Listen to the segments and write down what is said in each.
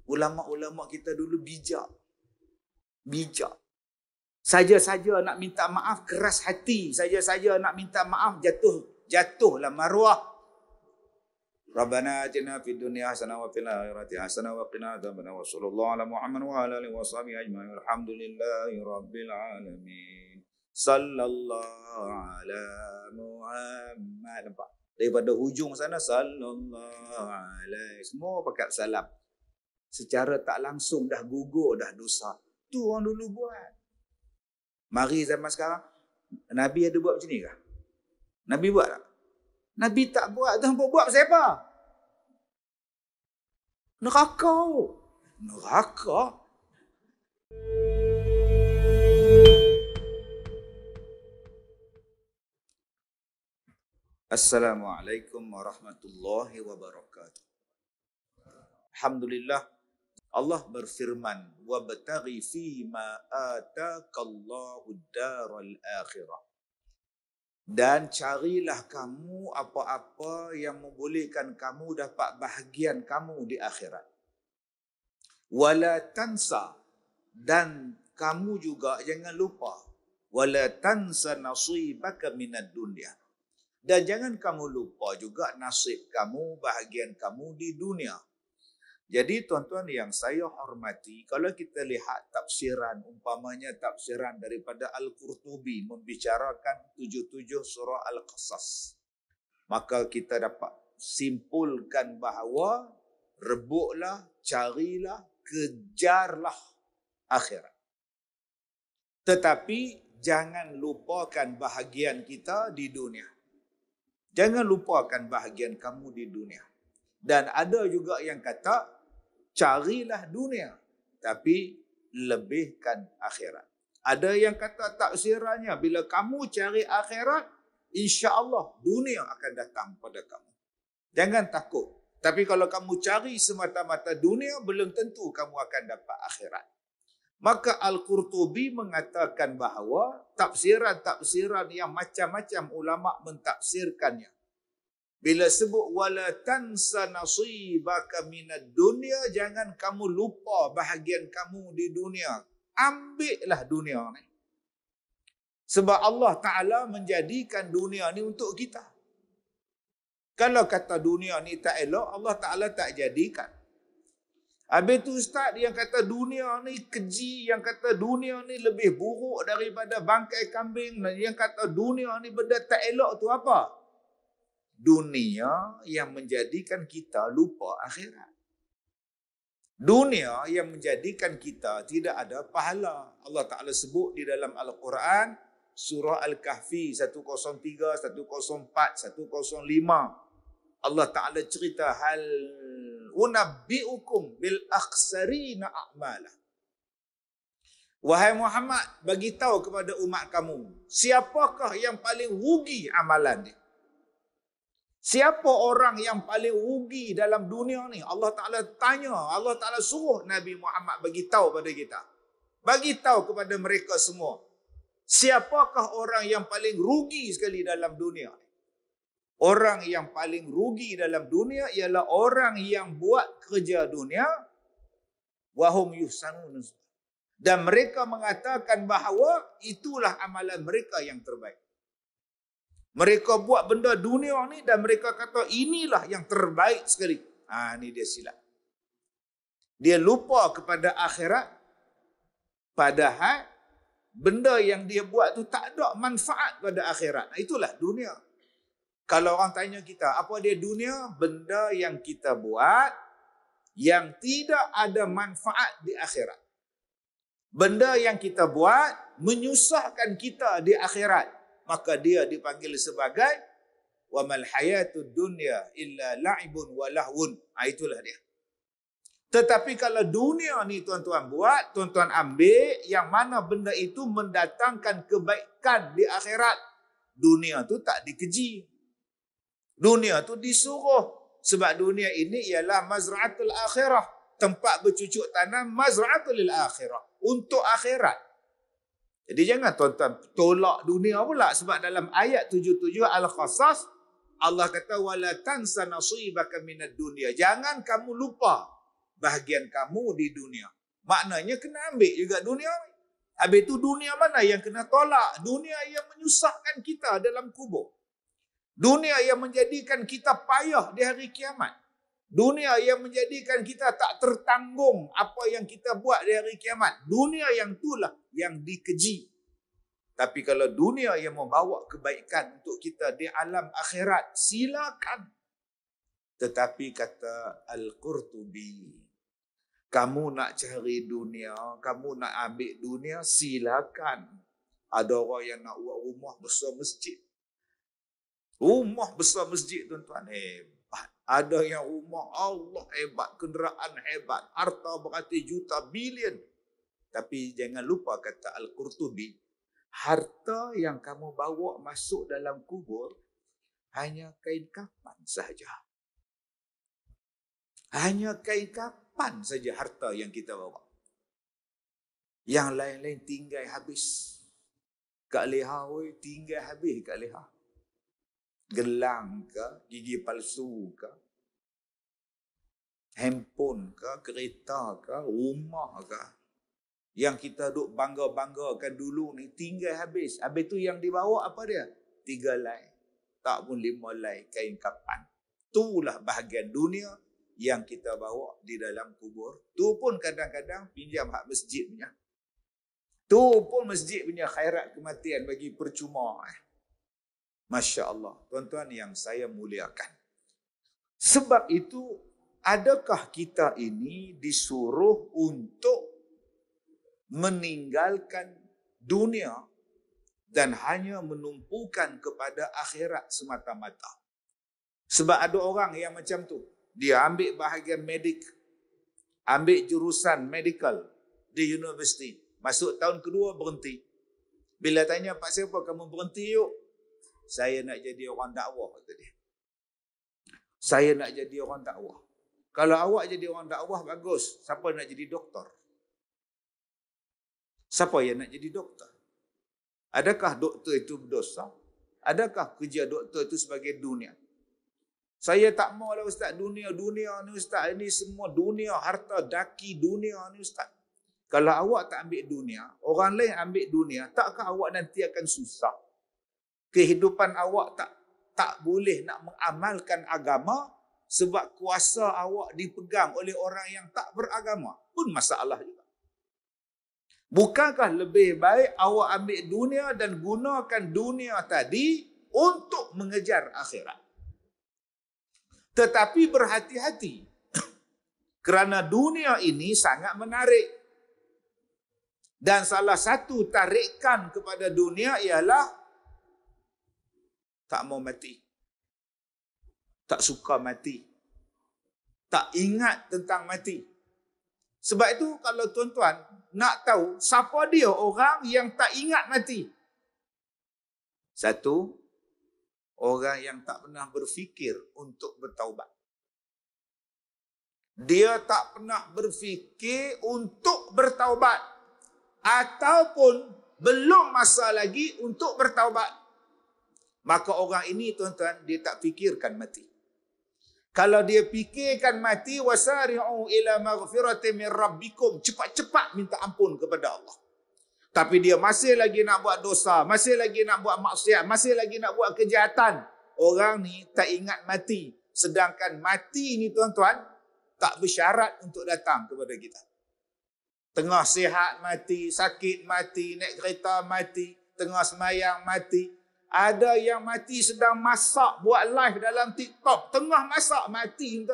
Ulama-ulama kita dulu bijak. Bijak. Saja-saja nak minta maaf keras hati. Saja-saja nak minta maaf jatuhlah maruah. Rabbana atina fid dunya hasanah wa fil akhirati hasanah wa qina adzabannar. Wa sallallahu ala Muhammad wa ala alihi washabihi ajma'in. Alhamdulillahi rabbil alamin. Sallallahu ala Muhammad. Nampak? Daripada hujung sana sallallahu alaihi. Semua pakai salam. Secara tak langsung dah gugur dah dosa. Tu orang dulu buat. Mari zaman sekarang, Nabi ada buat macam ni kah? Nabi buat tak? Nabi tak buat. Dah buat pasal apa? Neraka. Neraka. Assalamualaikum warahmatullahi wabarakatuh. Alhamdulillah. Allah berfirman, wabtaghi fima ataakallahu daral akhirah. Dan carilah kamu apa-apa yang membolehkan kamu dapat bahagian kamu di akhirat. Wala tansa, dan kamu juga jangan lupa, wala tansa nasibaka minad dunya. Dan jangan kamu lupa juga nasib kamu, bahagian kamu di dunia. Jadi tuan-tuan yang saya hormati, kalau kita lihat tafsiran, umpamanya tafsiran daripada Al-Qurtubi membicarakan 77 surah Al-Qasas, maka kita dapat simpulkan bahawa rebutlah, carilah, kejarlah akhirat. Tetapi jangan lupakan bahagian kita di dunia. Jangan lupakan bahagian kamu di dunia. Dan ada juga yang kata, carilah dunia, tapi lebihkan akhirat. Ada yang kata taksirannya, bila kamu cari akhirat, insya-Allah dunia akan datang pada kamu. Jangan takut. Tapi kalau kamu cari semata-mata dunia, belum tentu kamu akan dapat akhirat. Maka Al-Qurtubi mengatakan bahawa tafsiran-tafsiran yang macam-macam ulama mentafsirkannya. Bila sebut wala tansa nasibaka minad dunya, jangan kamu lupa bahagian kamu di dunia. Ambillah dunia ni. Sebab Allah Ta'ala menjadikan dunia ni untuk kita. Kalau kata dunia ni tak elok, Allah Ta'ala tak jadikan. Habis tu ustaz yang kata dunia ni keji, yang kata dunia ni lebih buruk daripada bangkai kambing, yang kata dunia ni benda tak elok tu apa? Dunia yang menjadikan kita lupa akhirat. Dunia yang menjadikan kita tidak ada pahala. Allah Ta'ala sebut di dalam Al-Quran, surah Al-Kahfi 103, 104, 105. Allah Ta'ala cerita, hal unabbi'ukum bil akhsarina a'mala. Wahai Muhammad, bagi tahu kepada umat kamu, siapakah yang paling rugi amalan dia? Siapa orang yang paling rugi dalam dunia ni? Allah Ta'ala tanya, Allah Ta'ala suruh Nabi Muhammad bagi tahu pada kita. Bagi tahu kepada mereka semua. Siapakah orang yang paling rugi sekali dalam dunia? Orang yang paling rugi dalam dunia ialah orang yang buat kerja dunia wahum yuhsanun. Dan mereka mengatakan bahawa itulah amalan mereka yang terbaik. Mereka buat benda dunia ni dan mereka kata inilah yang terbaik sekali. Ni dia silap. Dia lupa kepada akhirat. Padahal benda yang dia buat tu tak ada manfaat pada akhirat. Itulah dunia. Kalau orang tanya kita, apa dia dunia? Benda yang kita buat yang tidak ada manfaat di akhirat. Benda yang kita buat menyusahkan kita di akhirat. Maka dia dipanggil sebagai wa mal hayatud dunya illa la'ibun wa lahwun. Itulah dia. Tetapi kalau dunia ni tuan-tuan buat, tuan-tuan ambil yang mana benda itu mendatangkan kebaikan di akhirat, dunia tu tak dikeji. Dunia tu disuruh. Sebab dunia ini ialah mazra'atul akhirah, tempat bercucuk tanam mazra'atul akhirah, untuk akhirat. Jadi jangan tuan-tuan tolak dunia pula, sebab dalam ayat 77 Al-Qasas Allah kata wala tansa nasibaka minad dunya. Jangan kamu lupa bahagian kamu di dunia. Maknanya kena ambil juga dunia. Habis itu dunia mana yang kena tolak? Dunia yang menyusahkan kita dalam kubur. Dunia yang menjadikan kita payah di hari kiamat. Dunia yang menjadikan kita tak tertanggung apa yang kita buat di hari kiamat. Dunia yang itulah yang dikeji. Tapi kalau dunia yang membawa kebaikan untuk kita di alam akhirat, silakan. Tetapi kata Al-Qurtubi, kamu nak cari dunia, kamu nak ambil dunia, silakan. Ada orang yang nak buat rumah besar masjid. Rumah besar masjid, tuan-tuan, hebat. Ada yang rumah Allah hebat, kenderaan hebat, harta beratus-juta, bilion. Tapi jangan lupa kata Al-Qurtubi, harta yang kamu bawa masuk dalam kubur hanya kain kafan saja. Hanya kain kafan saja harta yang kita bawa. Yang lain-lain tinggal habis. Kak Leha, tinggal habis Kak Leha. Gelang ke, gigi palsu ke, handphone ke, kereta ke, rumah ke. Yang kita duk bangga-banggakan dulu ni tinggal habis. Habis tu yang dibawa apa dia? 3 lai. Tak pun 5 lai kain kapan. Itulah bahagian dunia yang kita bawa di dalam kubur. Tu pun kadang-kadang pinjam hak masjid punya. Tu pun masjid punya khairat kematian bagi percuma. Masya Allah. Tuan-tuan yang saya muliakan. Sebab itu, adakah kita ini disuruh untuk meninggalkan dunia dan hanya menumpukan kepada akhirat semata-mata? Sebab ada orang yang macam tu. Dia ambil bahagian medik, ambil jurusan medical di universiti. Masuk tahun kedua berhenti. Bila tanya, Pak siapa kamu berhenti yuk? Saya nak jadi orang dakwah, kata dia. Saya nak jadi orang dakwah. Kalau awak jadi orang dakwah, bagus. Siapa nak jadi doktor? Siapa yang nak jadi doktor? Adakah doktor itu berdosa? Adakah kerja doktor itu sebagai dunia? Saya tak maulah ustaz, dunia ni ustaz, ini semua dunia, harta daki dunia ni ustaz. Kalau awak tak ambil dunia, orang lain ambil dunia, takkah awak nanti akan susah? Kehidupan awak tak boleh nak mengamalkan agama sebab kuasa awak dipegang oleh orang yang tak beragama. Pun masalah juga. Bukankah lebih baik awak ambil dunia dan gunakan dunia tadi untuk mengejar akhirat? Tetapi berhati-hati. Kerana dunia ini sangat menarik. Dan salah satu tarikan kepada dunia ialah tak mau mati. Tak suka mati. Tak ingat tentang mati. Sebab itu kalau tuan-tuan nak tahu siapa dia orang yang tak ingat mati. Satu, orang yang tak pernah berfikir untuk bertaubat. Dia tak pernah berfikir untuk bertaubat. Ataupun belum masa lagi untuk bertaubat. Maka orang ini tuan-tuan, dia tak fikirkan mati. Kalau dia fikirkan mati, wasari'u ila maghfiratin min rabbikum, cepat-cepat minta ampun kepada Allah. Tapi dia masih lagi nak buat dosa, masih lagi nak buat maksiat, masih lagi nak buat kejahatan. Orang ni tak ingat mati. Sedangkan mati ni tuan-tuan, tak bersyarat untuk datang kepada kita. Tengah sihat mati, sakit mati, naik kereta mati, tengah semayang mati. Ada yang mati sedang masak, buat live dalam TikTok. Tengah masak, mati.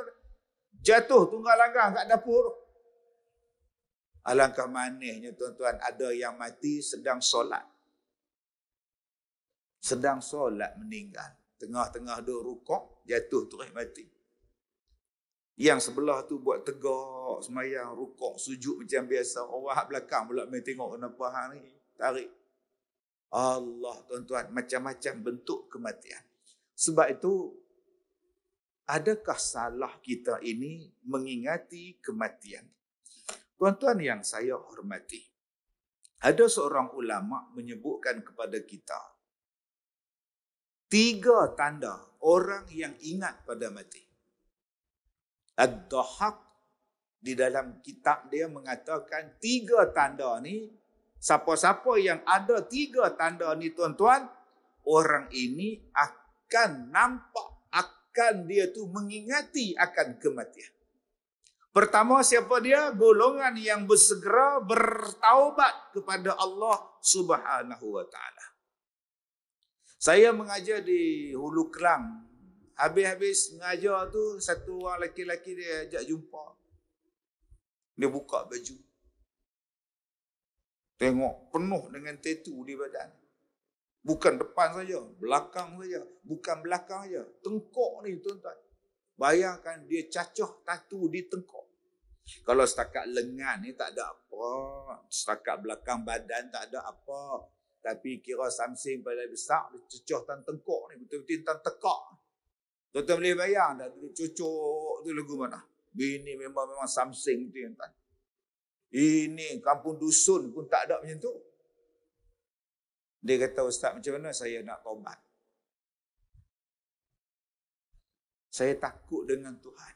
Jatuh tunggal langgang kat dapur. Alangkah manisnya tuan-tuan, ada yang mati sedang solat. Sedang solat meninggal. Tengah-tengah duk rukuk, jatuh terus mati. Yang sebelah tu buat tegak, semayang, rukuk, sujud macam biasa. Orang belakang pula main tengok kenapa hang ni. Tarik. Allah tuan-tuan, macam-macam bentuk kematian. Sebab itu, adakah salah kita ini mengingati kematian? Tuan-tuan yang saya hormati, ada seorang ulama menyebutkan kepada kita 3 tanda orang yang ingat pada mati. Ad-dahak, Di dalam kitab dia mengatakan 3 tanda ni, siapa-siapa yang ada 3 tanda ni tuan-tuan, orang ini akan nampak, akan dia tu mengingati akan kematian. Pertama, siapa dia? Golongan yang bersegera bertaubat kepada Allah Subhanahu wa taala. Saya mengajar di Hulu Kelang. Habis-habis mengajar tu, satu orang lelaki-lelaki dia ajak jumpa. Dia buka baju. Tengok penuh dengan tattoo di badan. Bukan depan saja, belakang saja. Bukan belakang saja. Tengkok ni tuan-tuan. Bayangkan dia cacah tattoo di tengkok. Kalau setakat lengan ni tak ada apa. Setakat belakang badan tak ada apa. Tapi kira something pada besar, dia cecah tan tengkok ni. Betul-betul tan tekak. Tuan-tuan boleh bayang dah. Dia cucuk tu lagu mana. Ini memang something tu yang tuan. Ini kampung dusun pun tak ada macam tu. Dia kata, Ustaz, macam mana saya nak taubat? Saya takut dengan Tuhan.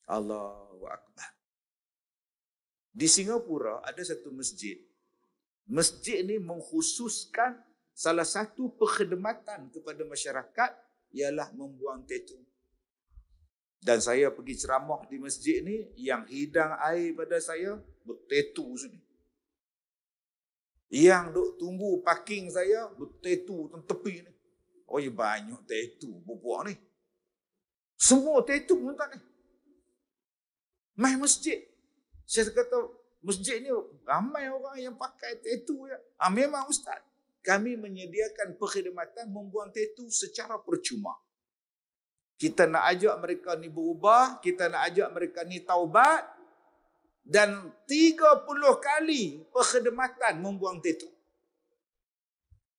Allahu Akbar. Di Singapura ada satu masjid. Masjid ni mengkhususkan salah satu perkhidmatan kepada masyarakat ialah membuang tattoo. Dan saya pergi ceramah di masjid ni, yang hidang air pada saya bertattoo sini. Yang duk tunggu parking saya bertattoo tepi ni. Oh ya, banyak tattoo bubuak ni. Semua tattoo tuan ni. Mai masjid. Saya kata masjid ni ramai orang yang pakai tattoo ya. Memang Ustaz, kami menyediakan perkhidmatan membuang tattoo secara percuma. Kita nak ajak mereka ni berubah, kita nak ajak mereka ni taubat, dan 30 kali perkhidmatan membuang tattoo.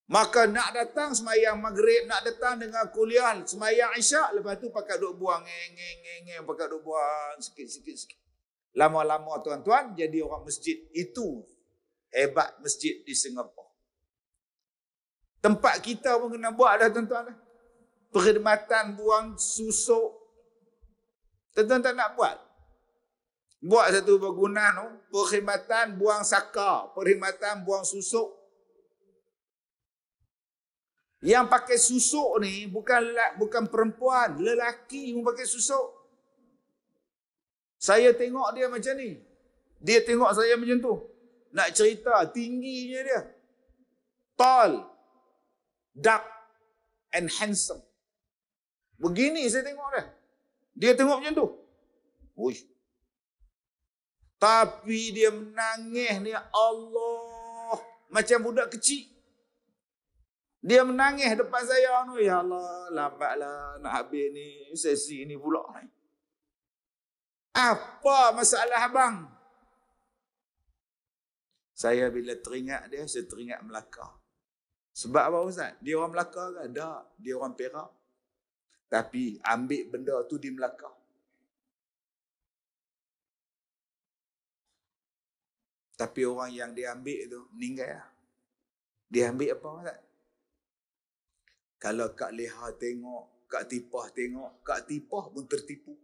Maka nak datang semayang maghrib, nak datang dengan kuliah, semayang isyak, lepas tu pakai duk buang, pakai duk buang sikit-sikit. Lama-lama tuan-tuan jadi orang masjid. Itu hebat masjid di Singapura. Tempat kita pun kena buat dah tuan-tuan. Perkhidmatan buang susuk. Tuan-tuan tak nak buat? Buat satu bangunan tu, perkhidmatan buang saka, perkhidmatan buang susuk. Yang pakai susuk ni bukan perempuan, lelaki pun pakai susuk. Saya tengok dia macam ni. Dia tengok saya macam tu. Nak cerita, tingginya dia. Tall, dark and handsome. Begini saya tengok dia. Dia tengok macam tu. Uish. Tapi dia menangis ni, Allah, macam budak kecil. Dia menangis depan saya. Ya Allah, lambatlah nak habis ni sesi ni pula. Apa masalah abang? Saya bila teringat dia, saya teringat Melaka. Sebab apa Ustaz? Dia orang Melaka ke? Tak. Dia orang Perak. Tapi ambil benda tu di Melaka. Tapi orang yang dia ambil tu meninggal. Dia ambil apa Ustaz? Kalau Kak Leha tengok, Kak Tipah tengok, Kak Tipah pun tertipu.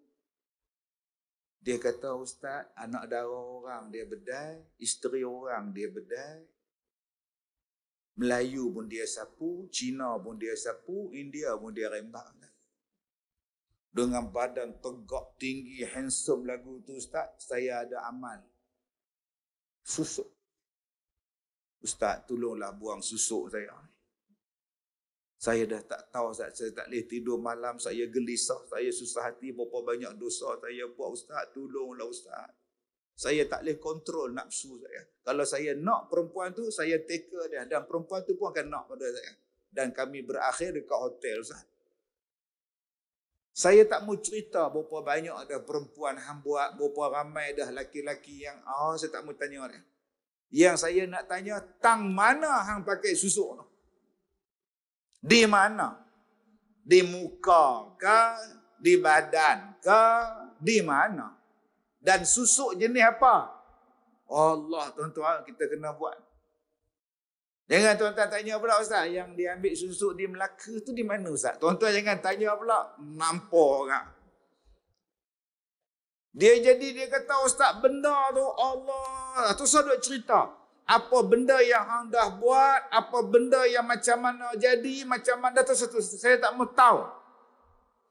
Dia kata, Ustaz, anak dara orang dia bedai, isteri orang dia bedai, Melayu pun dia sapu, Cina pun dia sapu, India pun dia rembak. Dengan badan tegak, tinggi, handsome lagu tu Ustaz, saya ada amal. Susuk. Ustaz, tolonglah buang susuk saya. Saya dah tak tahu Ustaz, saya tak boleh tidur malam, saya gelisah, saya susah hati, berapa banyak dosa saya buat Ustaz, tolonglah Ustaz. Saya tak boleh kontrol nafsu saya. Kalau saya nak perempuan tu, saya teka dia, dan perempuan tu pun akan nak pada saya. Dan kami berakhir dekat hotel Ustaz. Saya tak mau cerita berapa banyak ada perempuan hang buat, berapa ramai dah laki-laki yang, saya tak mau tanya dia. Yang saya nak tanya, tang mana hang pakai susuk tu? Di mana? Di muka ke? Di badan ke? Di mana? Dan susuk jenis apa? Allah, tuan-tuan, kita kena buat. Jangan tuan-tuan tanya pula Ustaz, yang diambil susuk di Melaka tu di mana Ustaz? Tuan-tuan jangan tanya pula, nampak orang. Dia kata, Ustaz, benda tu Allah. Tu saya duk cerita. Apa benda yang hang dah buat, apa benda yang macam mana jadi, macam mana tu saya tak mau tahu.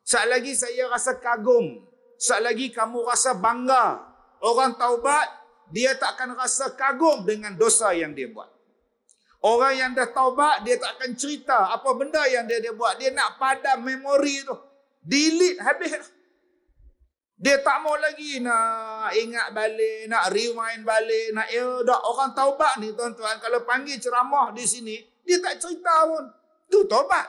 Sekali lagi saya rasa kagum. Sekali lagi kamu rasa bangga. Orang taubat, dia tak akan rasa kagum dengan dosa yang dia buat. Orang yang dah taubat, dia tak akan cerita apa benda yang dia buat. Dia nak padam memori tu. Delete habis. Dia tak mau lagi nak ingat balik, nak rewind balik, nak dak. Orang taubat ni tuan-tuan, kalau panggil ceramah di sini, dia tak cerita pun. Tu taubat.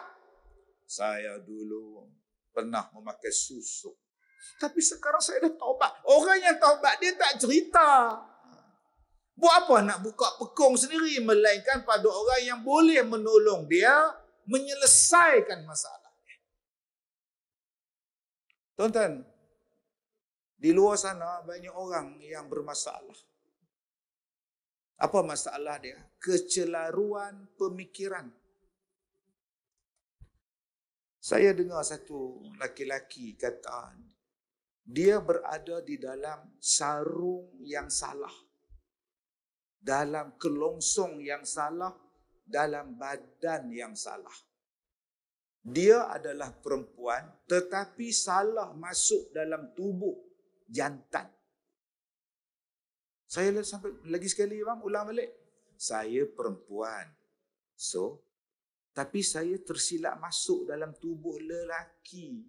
Saya dulu pernah memakai susuk. Tapi sekarang saya dah taubat. Orang yang taubat dia tak cerita. Buat apa nak buka pekong sendiri, melainkan pada orang yang boleh menolong dia menyelesaikan masalah. Tuan-tuan, di luar sana banyak orang yang bermasalah. Apa masalah dia? Kecelaruan pemikiran. Saya dengar satu laki-laki kata, dia berada di dalam sarung yang salah, dalam kelongsong yang salah, dalam badan yang salah. Dia adalah perempuan tetapi salah masuk dalam tubuh jantan. Saya sampai lagi sekali bang, ulang balik. Saya perempuan. So, tapi saya tersilap masuk dalam tubuh lelaki.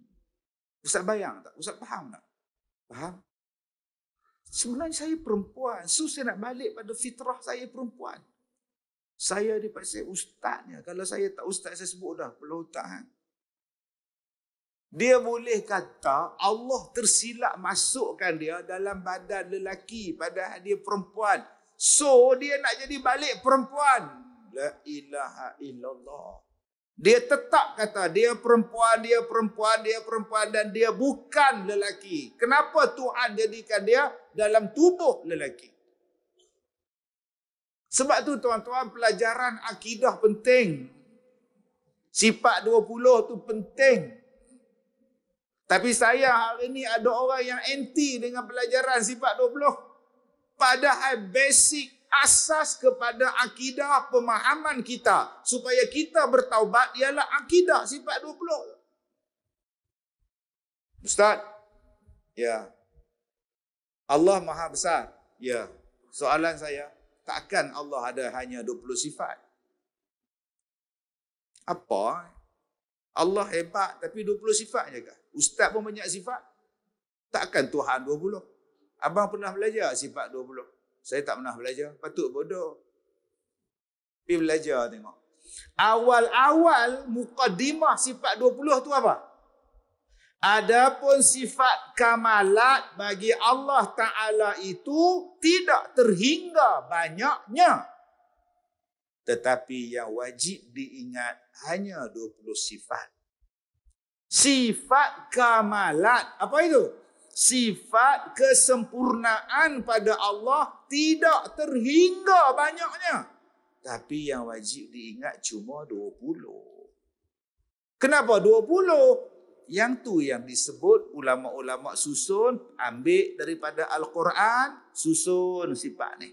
Ustaz bayang tak? Ustaz faham tak? Faham? Sebenarnya saya perempuan. So, saya nak balik pada fitrah saya perempuan. Saya dipaksa ustaznya. Kalau saya tak ustaz, saya sebut dah. Perlu tak? Dia boleh kata Allah tersilap masukkan dia dalam badan lelaki padahal dia perempuan. So, dia nak jadi balik perempuan. La ilaha illallah. Dia tetap kata dia perempuan, dia perempuan, dia perempuan dan dia bukan lelaki. Kenapa Tuhan jadikan dia dalam tubuh lelaki? Sebab tu tuan-tuan, pelajaran akidah penting. Sifat 20 tu penting. Tapi saya hari ini ada orang yang anti dengan pelajaran sifat 20. Padahal basic asas kepada akidah pemahaman kita supaya kita bertaubat ialah akidah sifat 20. Ustaz? Ya. Allah Maha Besar? Ya. Soalan saya, takkan Allah ada hanya 20 sifat? Apa? Allah hebat tapi 20 sifat je kah? Ustaz pun banyak sifat. Takkan Tuhan 20? Abang pernah belajar sifat 20? Saya tak pernah belajar. Patut bodoh. Pergi belajar tengok. Awal-awal muqaddimah sifat 20 tu apa? Adapun sifat kamalat bagi Allah Ta'ala itu tidak terhingga banyaknya. Tetapi yang wajib diingat hanya 20 sifat. Sifat kamalat. Apa itu? Sifat kesempurnaan pada Allah tidak terhingga banyaknya. Tapi yang wajib diingat cuma 20. Kenapa 20? Yang tu yang disebut ulama-ulama susun, ambil daripada Al-Quran, susun sifat ni.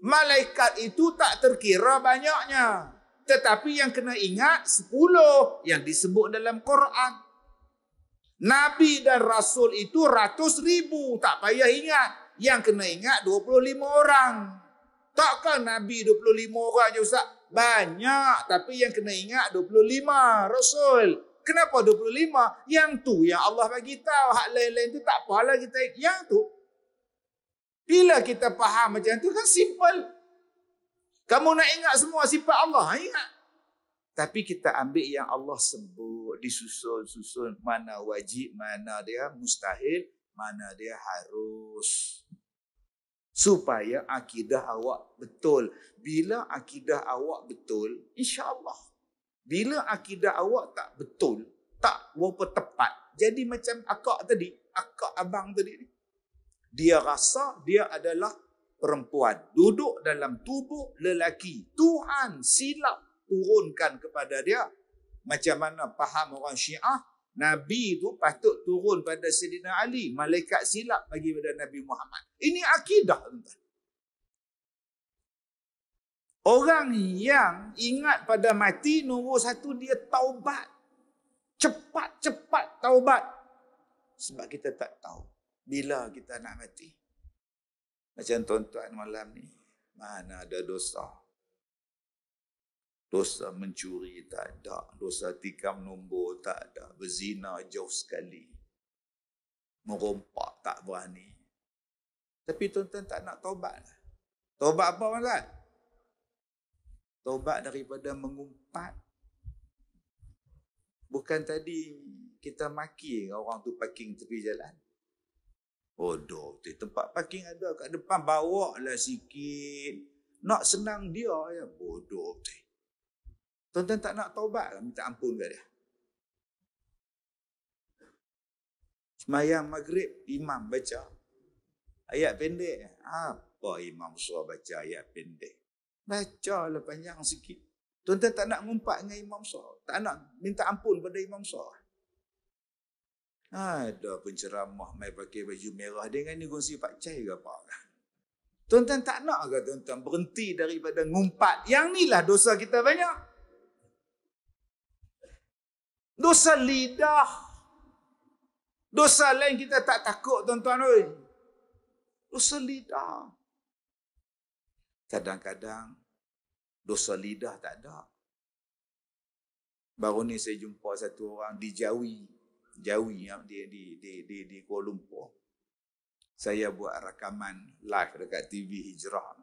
Malaikat itu tak terkira banyaknya. Tetapi yang kena ingat 10 yang disebut dalam Quran. Nabi dan Rasul itu ratus ribu. Tak payah ingat. Yang kena ingat 25 orang. Takkan Nabi 25 orang je Ustaz? Banyak. Tapi yang kena ingat 25 Rasul. Kenapa 25? Yang tu yang Allah bagi tahu. Hak lain-lain tu tak apalah kita. Yang tu. Bila kita faham macam tu kan simple. Kamu nak ingat semua sifat Allah, ingat. Tapi kita ambil yang Allah sebut, disusun-susun. Mana wajib, mana dia mustahil, mana dia harus. Supaya akidah awak betul. Bila akidah awak betul, insya-Allah. Bila akidah awak tak betul, tak berapa tepat. Jadi macam akak tadi, akak abang tadi. Dia rasa dia adalah perempuan. Duduk dalam tubuh lelaki. Tuhan silap turunkan kepada dia. Macam mana faham orang Syiah? Nabi tu patut turun pada Sayyidina Ali. Malaikat silap bagi pada Nabi Muhammad. Ini akidah, tuan-tuan. Orang yang ingat pada mati, nombor satu dia taubat. Cepat-cepat taubat. Sebab kita tak tahu bila kita nak mati. Macam tuan-tuan malam ni, mana ada dosa. Dosa mencuri tak ada. Dosa tikam nombor tak ada. Berzina jauh sekali. Merompak tak berani. Tapi tuan-tuan tak nak taubat. Taubat apa, tuan-tuan? Taubat daripada mengumpat. Bukan tadi kita maki orang tu parking tepi jalan. Bodoh, tempat parking ada kat depan, bawa lah sikit. Nak senang dia ya, bodoh. Tuan-tuan tak nak taubat, minta ampun ke dia. Semayang maghrib, imam baca ayat pendek. Apa imam suruh baca ayat pendek? Bacalah panjang sikit. Tuan-tuan tak nak ngumpat dengan imam suruh. Tak nak minta ampun pada imam suruh. Ada penceramah mai pakai baju merah. Dia kan ni kongsi Pak Cai ke apa? Tuan-tuan tak nak ke tuan-tuan berhenti daripada ngumpat? Yang ni lah dosa kita banyak. Dosa lidah. Dosa lain kita tak takut, tuan-tuan. Oi. Dosa lidah. Kadang-kadang dosa lidah tak ada. Baru ni saya jumpa satu orang di Jawi di Kuala Lumpur. Saya buat rakaman live dekat TV Hijrah.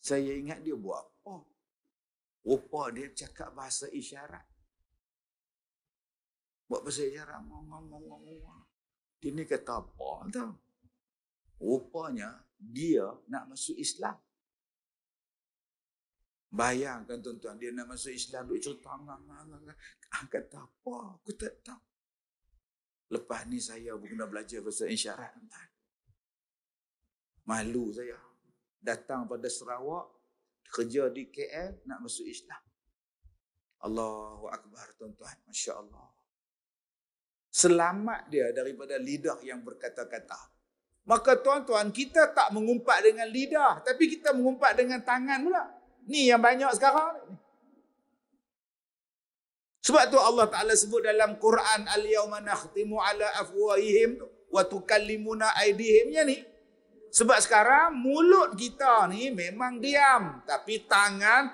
Saya ingat dia buat apa? Rupa dia cakap bahasa isyarat. Buat bahasa isyarat. Dia ni kata apa tau? Rupanya dia nak masuk Islam. Bayangkan tuan-tuan, dia nak masuk Islam, duk cerita kata apa? Aku tak tahu. Lepas ni saya kena belajar bahasa isyarat, tuan-tuan. Malu saya. Datang pada Sarawak, kerja di KL, nak masuk Islam. Allahu Akbar, tuan-tuan. Masya Allah. Selamat dia daripada lidah yang berkata-kata. Maka tuan-tuan, kita tak mengumpat dengan lidah, tapi kita mengumpat dengan tangan pula. Ni yang banyak sekarang. Sebab tu Allah Ta'ala sebut dalam Quran, Al-yawma nakhtimu ala afwahihim wa tukallimuna aydihim. Ya ni. Sebab sekarang mulut kita ni memang diam, tapi tangan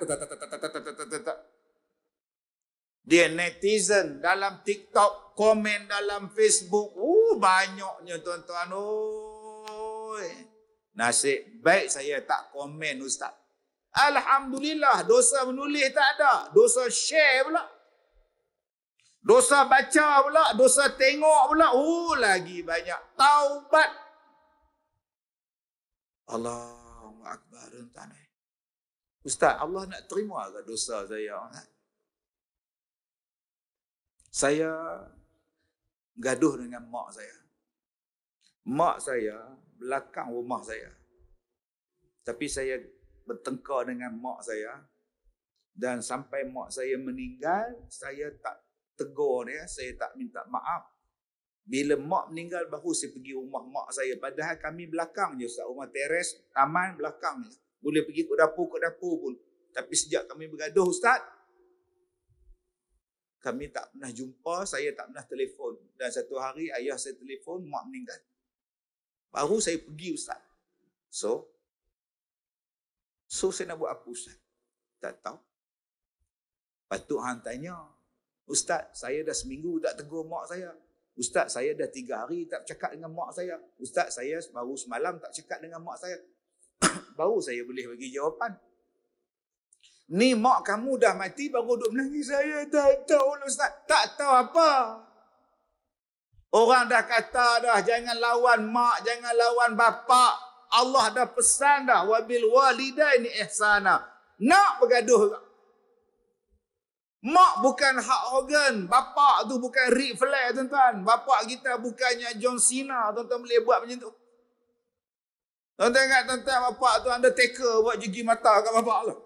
dia netizen dalam TikTok, komen dalam Facebook. Banyaknya tuan-tuan. Nasib baik saya tak komen, Ustaz. Alhamdulillah, dosa menulis tak ada. Dosa share pula. Dosa baca pula. Dosa tengok pula. Lagi banyak. Taubat. Allahu Akbar. Ustaz, Allah nak terima ke dosa saya? Saya gaduh dengan mak saya. Mak saya belakang rumah saya. Tapi saya bertengkar dengan mak saya. Dan sampai mak saya meninggal, saya tak tegur dia, saya tak minta maaf. Bila mak meninggal, baru saya pergi rumah mak saya. Padahal kami belakang je, Ustaz. Rumah teres, taman belakang je. Boleh pergi ke dapur pun. Tapi sejak kami bergaduh, Ustaz, kami tak pernah jumpa, saya tak pernah telefon. Dan satu hari ayah saya telefon, mak meninggal. Baru saya pergi, Ustaz. So saya nak buat apa, Ustaz? Tak tahu. Patut hang tanya. Ustaz, saya dah seminggu tak tegur mak saya. Ustaz, saya dah 3 hari tak cakap dengan mak saya. Ustaz, saya baru semalam tak cakap dengan mak saya. Baru saya boleh bagi jawapan. Ni mak kamu dah mati baru duk menangis. Saya tak tahu, Ustaz. Tak tahu apa. Orang dah kata dah, jangan lawan mak, jangan lawan bapak. Allah dah pesan dah, wabil walidaini ihsana. Nak bergaduh. Mak bukan hak organ, bapak tu bukan Ric Flair, tuan-tuan. Bapak kita bukannya John Cena, tuan-tuan boleh buat macam tu. Tuan-tuan ingat tuan-tuan bapak tu Undertaker buat gigi mata kat bapak tu.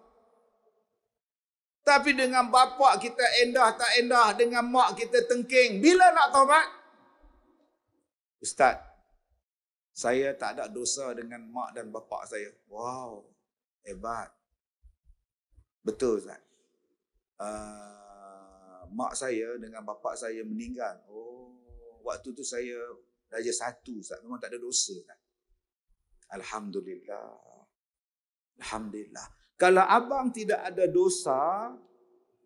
Tapi dengan bapak kita endah tak endah, dengan mak kita tengking. Bila nak taubat? Ustaz, saya tak ada dosa dengan mak dan bapak saya. Wow, hebat. Betul Ustaz. Mak saya dengan bapak saya meninggal. Oh, waktu tu saya darjah 1 Ustaz. Memang tak ada dosa Ustaz. Alhamdulillah. Alhamdulillah. Kalau abang tidak ada dosa,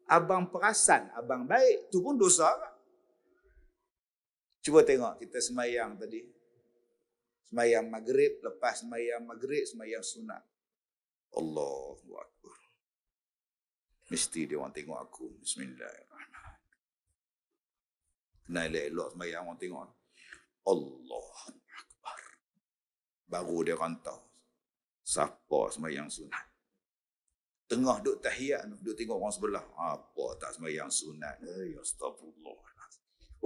abang perasan abang baik, tu pun dosa kan? Cuba tengok kita semayang tadi. Semayang maghrib, lepas semayang maghrib, semayang sunat. Allahu Akbar. Mesti dia orang tengok aku. Bismillahirrahmanirrahim. Kena elok-elok semayang orang tengok. Allahu Akbar. Baru dia rantau. Siapa semayang sunat? Tengah duk tahiyat, duk tengok orang sebelah. Apa tak semayang sunat? Astagfirullah.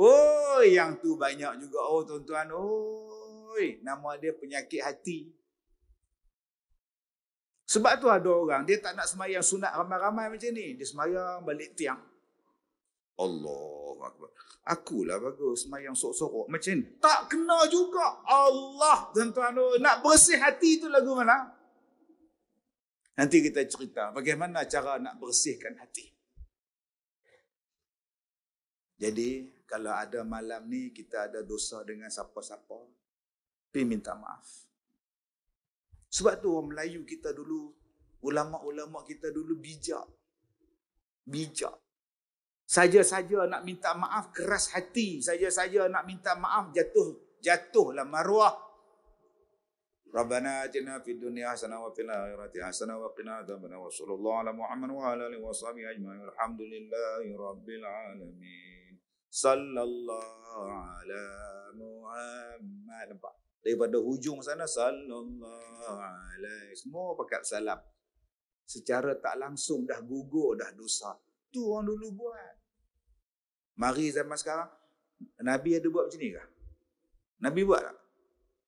Oh, yang tu banyak juga. Oh, tuan-tuan. Oh, nama dia penyakit hati. Sebab tu ada orang, dia tak nak semayang sunat ramai-ramai macam ni. Dia semayang balik tiang. Allah Akbar. Akulah bagus semayang sorok-sorok macam ni. Tak kena juga. Allah, tuan-tuan. Nak bersih hati tu lagu mana? Nanti kita cerita bagaimana cara nak bersihkan hati. Jadi, kalau ada malam ni kita ada dosa dengan siapa-siapa, pergi minta maaf. Sebab tu orang Melayu kita dulu, ulama-ulama kita dulu bijak. Bijak. Saja-saja nak minta maaf keras hati, saja-saja nak minta maaf jatuhlah maruah. Rabbana atina fid dunya hasanah wa fil akhirati hasanah wa qina adzabannar wa sallallahu ala Muhammad wa ala alihi washabihi ajma'in walhamdulillahi rabbil alamin. Sallallahu ala Muhammad. Nampak? Daripada hujung sana sallallahu alaihi, semua pakai salam. Secara tak langsung dah gugur dah dosa. Tu orang dulu buat. Mari zaman sekarang, Nabi ada buat macam ni ke? Nabi buat tak?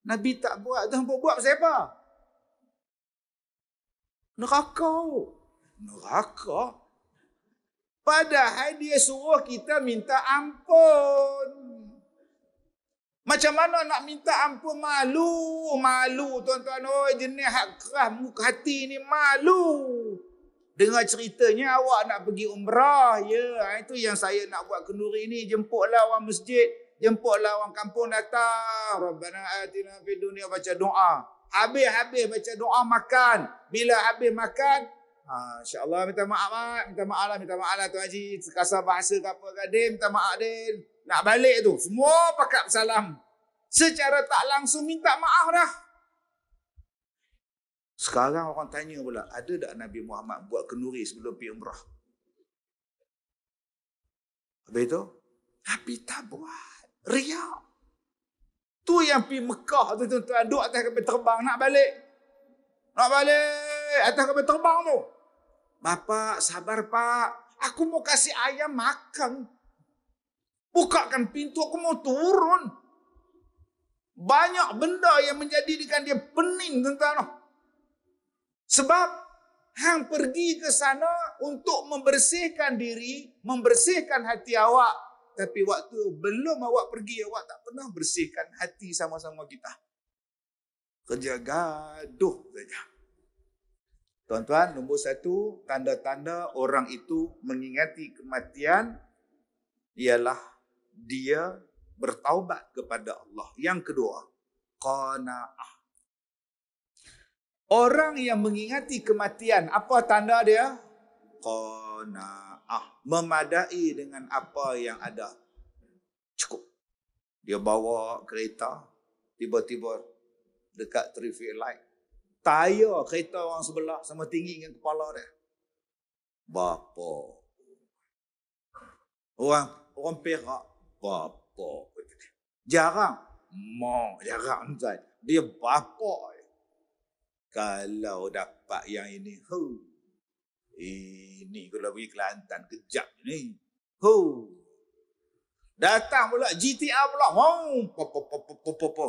Nabi tak buat. Tuhan buat siapa? Neraka. Neraka. Padahal dia suruh kita minta ampun. Macam mana nak minta ampun? Malu. Malu tuan-tuan. Oh, jenis hak keras muka hati ni malu. Dengar ceritanya awak nak pergi umrah. Ya, itu yang saya nak buat kenduri ni. Jemputlah orang masjid. Jemputlah orang kampung datang. Rabbana atina fid dunya, baca doa. Habis-habis baca doa makan. Bila habis makan, insya-Allah minta maaf lah Tuan Haji. Kasar bahasa ke apa ke Din, minta maaf Din. Nak balik tu, semua pakat salam. Secara tak langsung minta maaf dah. Sekarang orang tanya pula, ada tak Nabi Muhammad buat kenduri sebelum pergi umrah? Habis itu, Nabi tak buat. Riak. Tu yang pergi Mekah tu tuan-tuan, duduk atas kapal terbang, nak balik. Atas kapal terbang tu. Bapak, sabar Pak. Aku mau kasih ayam makan. Bukakan pintu, aku mau turun. Banyak benda yang menjadikan dia pening tuan-tuan. Sebab hang pergi ke sana untuk membersihkan diri, membersihkan hati awak. Tapi waktu belum awak pergi, awak tak pernah bersihkan hati sama-sama kita. Kerja gaduh saja. Tuan-tuan, nombor 1, tanda-tanda orang itu mengingati kematian ialah dia bertaubat kepada Allah. Yang kedua, qanaah. Orang yang mengingati kematian, apa tanda dia? Qanaah. Memadai dengan apa yang ada. Cukup. Dia bawa kereta, tiba-tiba dekat traffic light. Tayar kereta orang sebelah sama tinggi dengan kepala dia. Bapa. Orang Perak. Bapa. Jarang. Jarang. Dia bapa. Kalau dapat yang ini, ini kalau pergi Kelantan kejap ni. Datang pula GTR pula.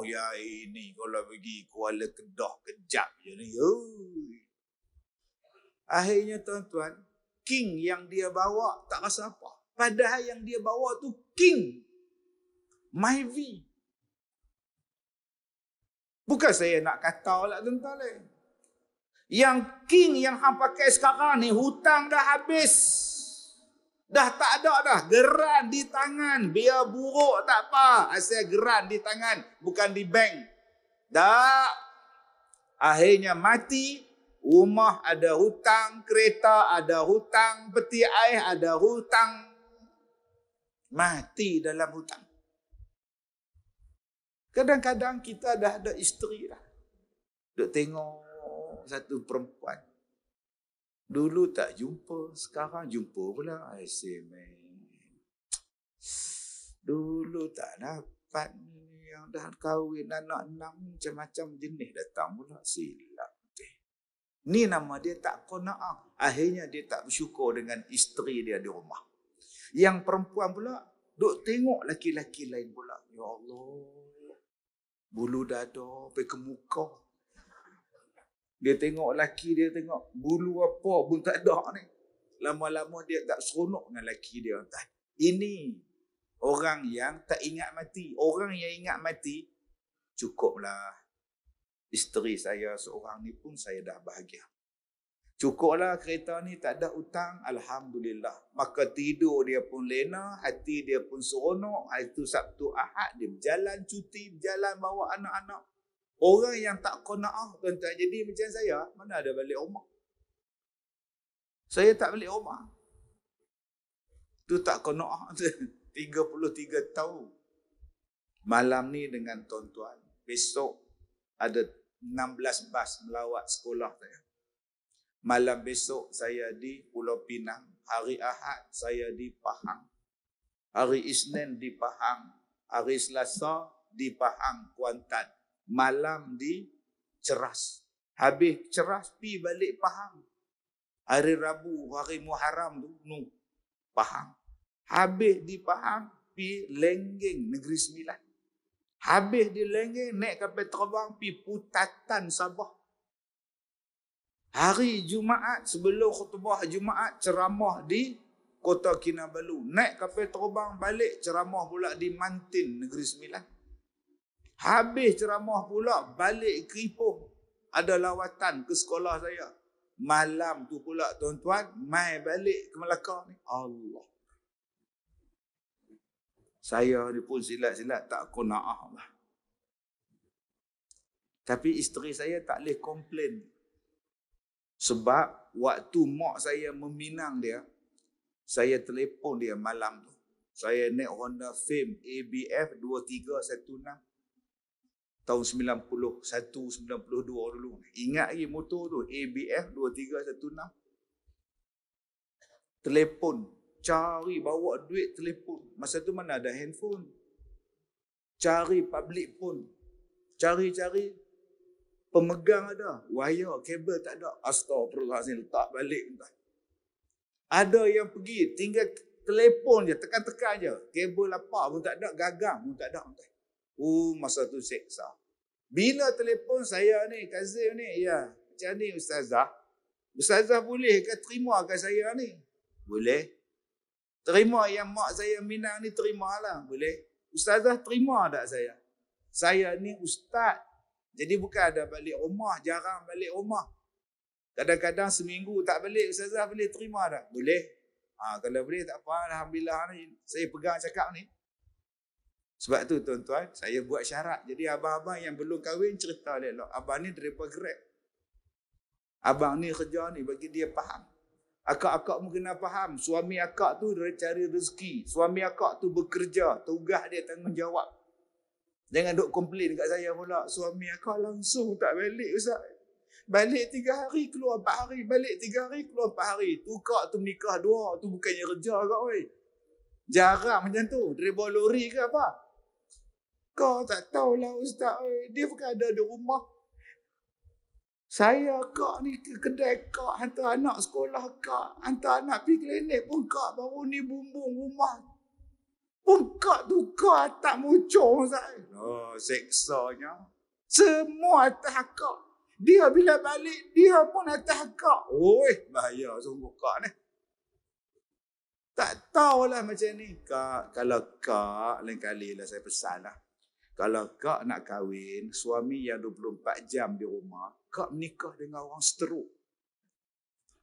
Ya ini kalau pergi Kuala Kedah kejap je ni. Akhirnya tuan-tuan, king yang dia bawa tak rasa apa. Padahal yang dia bawa tu king. Myvi. Bukan saya nak kata lah tuan-tuan. Yang king yang hang pakai sekarang ni, hutang dah habis. Dah tak ada dah. Geran di tangan. Biar buruk tak apa. Asal geran di tangan. Bukan di bank. Dah. Akhirnya mati. Rumah ada hutang. Kereta ada hutang. Peti air ada hutang. Mati dalam hutang. Kadang-kadang kita dah ada isteri dah. Duk tengok satu perempuan. Dulu tak jumpa, sekarang jumpa pula. I say, man. Dulu tak dapat ni, yang dah kahwin anak 6 macam-macam jenis datang pula. Silap. Ni nama dia tak qanaah. Akhirnya dia tak bersyukur dengan isteri dia di rumah. Yang perempuan pula duk tengok laki-laki lain pula. Ya Allah. Bulu dada sampai ke muka. Dia tengok laki dia, tengok bulu apa pun tak ada ni. Lama-lama dia tak seronok dengan laki dia. Ini orang yang tak ingat mati. Orang yang ingat mati, cukuplah. Isteri saya seorang ni pun saya dah bahagia. Cukuplah kereta ni tak ada hutang. Alhamdulillah. Maka tidur dia pun lena. Hati dia pun seronok. Itu Sabtu Ahad. Dia berjalan cuti. Berjalan bawa anak-anak. Orang yang tak qanaah. Tuan-tuan, jadi macam saya. Mana ada balik rumah. Saya tak balik rumah. Itu tak qanaah. 33 tahun. Malam ni dengan tuan-tuan. Besok ada 16 bas melawat sekolah saya. Malam besok saya di Pulau Pinang. Hari Ahad saya di Pahang. Hari Isnin di Pahang. Hari Selasa di Pahang, Kuantan. Malam di Ceras. Habis Ceras, pi balik Pahang. Hari Rabu, hari Muharram tu, Pahang. Habis di Pahang, pi Lenggeng, Negeri Sembilan. Habis di Lenggeng, naik kapal terbang, pi Putatan, Sabah. Hari Jumaat, sebelum khutbah Jumaat, ceramah di Kota Kinabalu. Naik kapal terbang, balik, ceramah pula di Mantin, Negeri Sembilan. Habis ceramah pula, balik ke Ipoh. Ada lawatan ke sekolah saya. Malam tu pula, tuan-tuan, mai balik ke Melaka ni. Allah. Saya ni pun silat-silat tak qanaah lah. Tapi isteri saya tak boleh komplain. Sebab waktu mak saya meminang dia, saya telefon dia malam tu. Saya naik Honda Fame ABF 2316. Tahun 91, 92 dulu. Ingat lagi motor tu, ABF 2316. Telefon. Cari bawa duit telefon. Masa tu mana ada handphone. Cari public phone. Cari-cari. Pemegang ada. Wire, kabel tak ada. Astagfirullahaladzim, letak balik. Ada yang pergi, tinggal telefon je, tekan-tekan je. Kabel apa pun tak ada, gagang pun tak ada. Masa tu seksa. Bila telefon saya ni, Kazim ni, ya, macam ni Ustazah. Ustazah boleh ke terima ke saya ni? Boleh. Terima yang mak saya minang ni, terimalah. Boleh. Ustazah terima tak saya? Saya ni ustaz. Jadi bukan ada balik rumah, jarang balik rumah. Kadang-kadang seminggu tak balik, Ustazah boleh terima tak? Boleh. Kalau boleh tak apa, alhamdulillah ni saya pegang cakap ni. Sebab tu tuan-tuan, saya buat syarat. Jadi abang-abang yang belum kahwin cerita elok. Abang ni daripada Grab. Abang ni kerja ni bagi dia faham. Akak-akak mungkin kena faham. Suami akak tu dia cari rezeki. Suami akak tu bekerja. Tugas dia tanggungjawab. Jangan duk komplain kat saya pula. Suami akak langsung tak balik Ustaz. Balik 3 hari, keluar 4 hari. Balik 3 hari, keluar 4 hari. Tu kak tu menikah 2. Tu bukannya kerja kak weh. Jarang macam tu. Dia bawa lori ke apa? Kau tak tahulah Ustaz. Dia bukan ada di rumah. Saya kak ni ke kedai kak. Hantar anak sekolah kak. Hantar anak pergi klinik pun kak. Baru ni bumbung rumah. Pun kak tu kak tak muncul Ustaz. Seksanya. Semua atas kak. Dia bila balik, dia pun atas kak. Bahaya sungguh kak ni. Tak tahulah macam ni. Kak, kalau kak, lain kali lah saya pesan lah. Kalau kak nak kahwin, suami yang 24 jam di rumah, kak menikah dengan orang seteruk.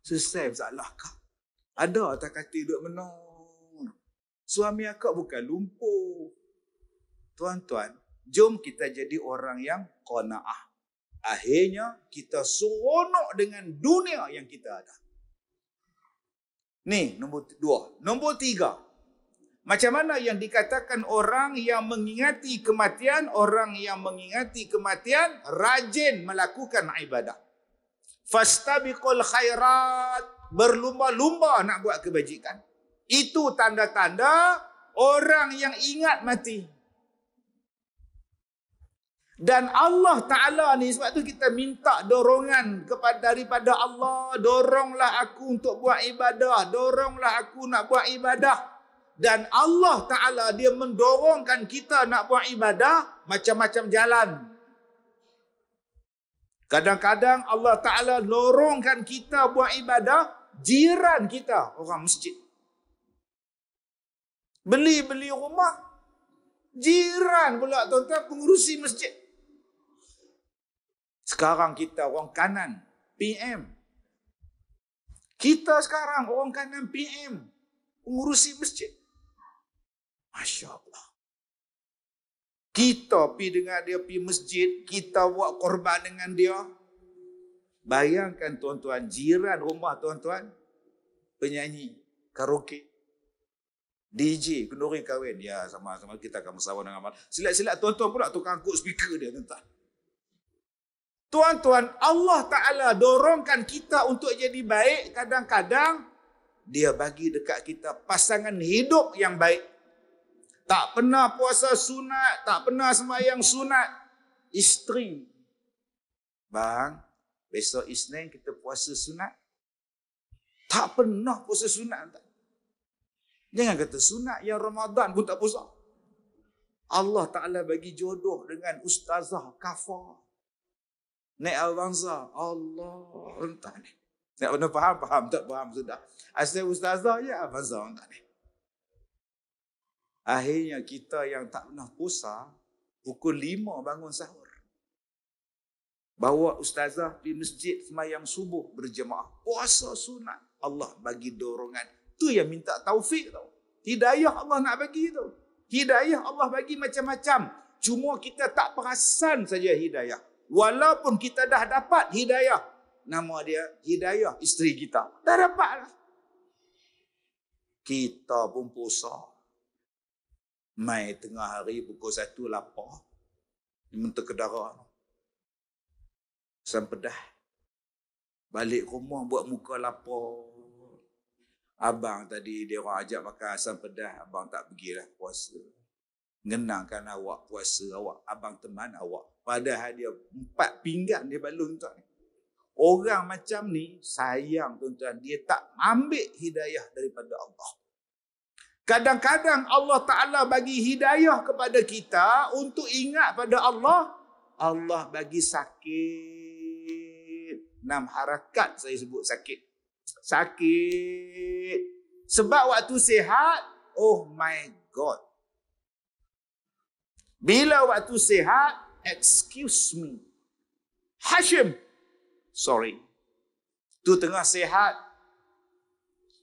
Selesai masalah kak. Ada tak kata duduk menang. Suami akak bukan lumpuh. Tuan-tuan, jom kita jadi orang yang qanaah. Akhirnya kita seronok dengan dunia yang kita ada. Ni nombor 2. Nombor 3. Macam mana yang dikatakan orang yang mengingati kematian? Orang yang mengingati kematian rajin melakukan ibadah. Fastabiqul khairat, berlumba-lumba nak buat kebajikan. Itu tanda-tanda orang yang ingat mati. Dan Allah Ta'ala ni, sebab tu kita minta dorongan daripada Allah. Doronglah aku untuk buat ibadah. Doronglah aku nak buat ibadah. Dan Allah Ta'ala dia mendorongkan kita nak buat ibadah macam-macam jalan. Kadang-kadang Allah Ta'ala dorongkan kita buat ibadah jiran kita, orang masjid. Beli rumah, jiran pula tuan-tuan pengurusi masjid. Sekarang kita orang kanan, PM. Kita sekarang orang kanan PM, pengurusi masjid. Masya Allah. Kita pergi dengan dia pergi masjid, kita buat korban dengan dia. Bayangkan tuan-tuan, jiran rumah tuan-tuan, penyanyi, karaoke, DJ, kenduri kahwin. Ya, sama-sama kita akan bersama dengan amal. Silat-silat tuan-tuan pula tukang angkut speaker dia tuan-tuan. Tuan-tuan, Allah Ta'ala dorongkan kita untuk jadi baik. Kadang-kadang dia bagi dekat kita pasangan hidup yang baik. Tak pernah puasa sunat, tak pernah sembahyang sunat. Isteri. Bang, besok Isnin kita puasa sunat. Tak pernah puasa sunat. Jangan kata sunat yang Ramadan pun tak puasa. Allah Ta'ala bagi jodoh dengan ustazah kafar. Naik Al-Banza. Allah. Entah ni. Tak pernah faham, tak faham sudah. Asal ustazah je Al-Banza. Entah ni. Akhirnya kita yang tak pernah puasa, pukul 5 bangun sahur. Bawa ustazah pergi masjid sembahyang subuh berjemaah. Puasa sunat. Allah bagi dorongan. Tu yang minta taufik tau. Hidayah Allah nak bagi tau. Hidayah Allah bagi macam-macam. Cuma kita tak perasan saja hidayah. Walaupun kita dah dapat hidayah. Nama dia hidayah isteri kita. Dah dapat lah. Kita pun puasa. Mai tengah hari pukul 1 lapar. Minta ke darah. Asam pedas. Balik rumah buat muka lapar. Abang tadi dia orang ajak makan asam pedas. Abang tak pergilah puasa. Ngenangkan awak puasa awak. Abang teman awak. Padahal dia 4 pinggan dia balun tuan. Orang macam ni sayang tuan-tuan. Dia tak ambil hidayah daripada Allah. Kadang-kadang Allah Ta'ala bagi hidayah kepada kita untuk ingat pada Allah. Allah bagi sakit. 6 harakat saya sebut sakit. Sakit. Sebab waktu sihat, oh my God. Bila waktu sihat, excuse me. Hashim. Sorry. Tu tengah sihat.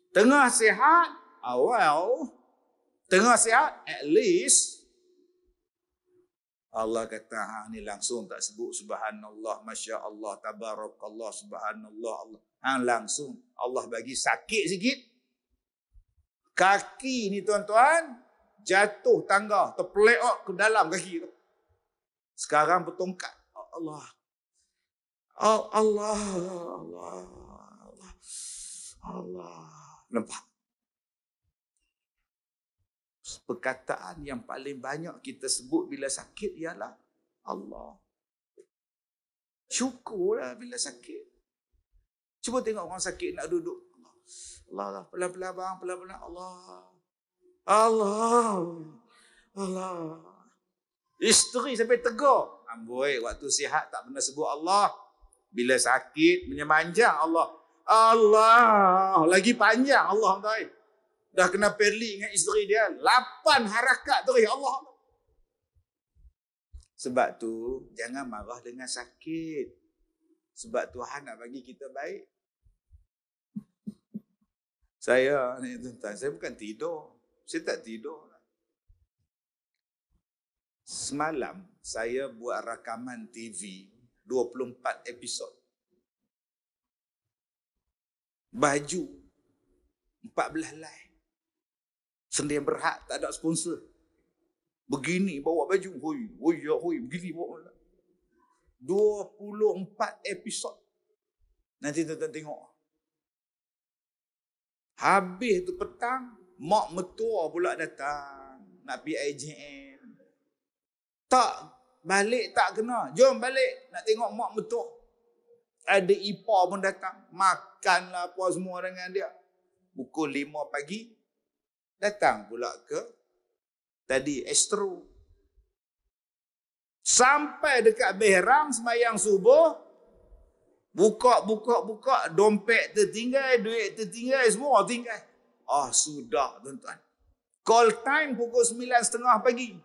Tengah sihat, well, tengah sihat, at least Allah kata, ni langsung tak sebut subhanallah, masya Allah, tabarakallah, subhanallah, Allah. Langsung Allah bagi sakit sikit. Kaki ni tuan-tuan, jatuh tangga, terpeleok ke dalam kaki tu. Sekarang bertongkat. Allah. Allah. Allah. Allah. Allah. Nampak? Perkataan yang paling banyak kita sebut bila sakit ialah Allah. Syukurlah bila sakit. Cuba tengok orang sakit nak duduk. Allah, pelan-pelan bang, pelan-pelan. Allah. Allah. Allah. Isteri sampai tegur. Amboi, waktu sihat tak pernah sebut Allah. Bila sakit, menyemanjang Allah. Allah. Lagi panjang Allah. Dah kena peli dengan isteri dia. 8 harakat tu, ya Allah. Sebab tu, jangan marah dengan sakit. Sebab Tuhan nak bagi kita baik. Saya ni tuan-tuan, saya bukan tidur. Saya tak tidur. Semalam, saya buat rakaman TV 24 episod. Baju 14 helai. Sendiri berhak, tak ada sponsor. Begini bawa baju. Hoi, begini bawa. 24 episod. Nanti tuan-tuan tengok. Habis tu petang, mak mertua pula datang. Nak pergi IJN. Tak, balik tak kena. Jom balik, nak tengok mak mertua. Ada ipar pun datang. Makanlah apa semua dengan dia. Pukul 5 pagi, datang pula ke tadi Astro. Sampai dekat Berang sembahyang subuh, buka, dompet tertinggal, duit tertinggal, semua tinggal. Sudah tuan-tuan. Call time pukul 9.30 pagi.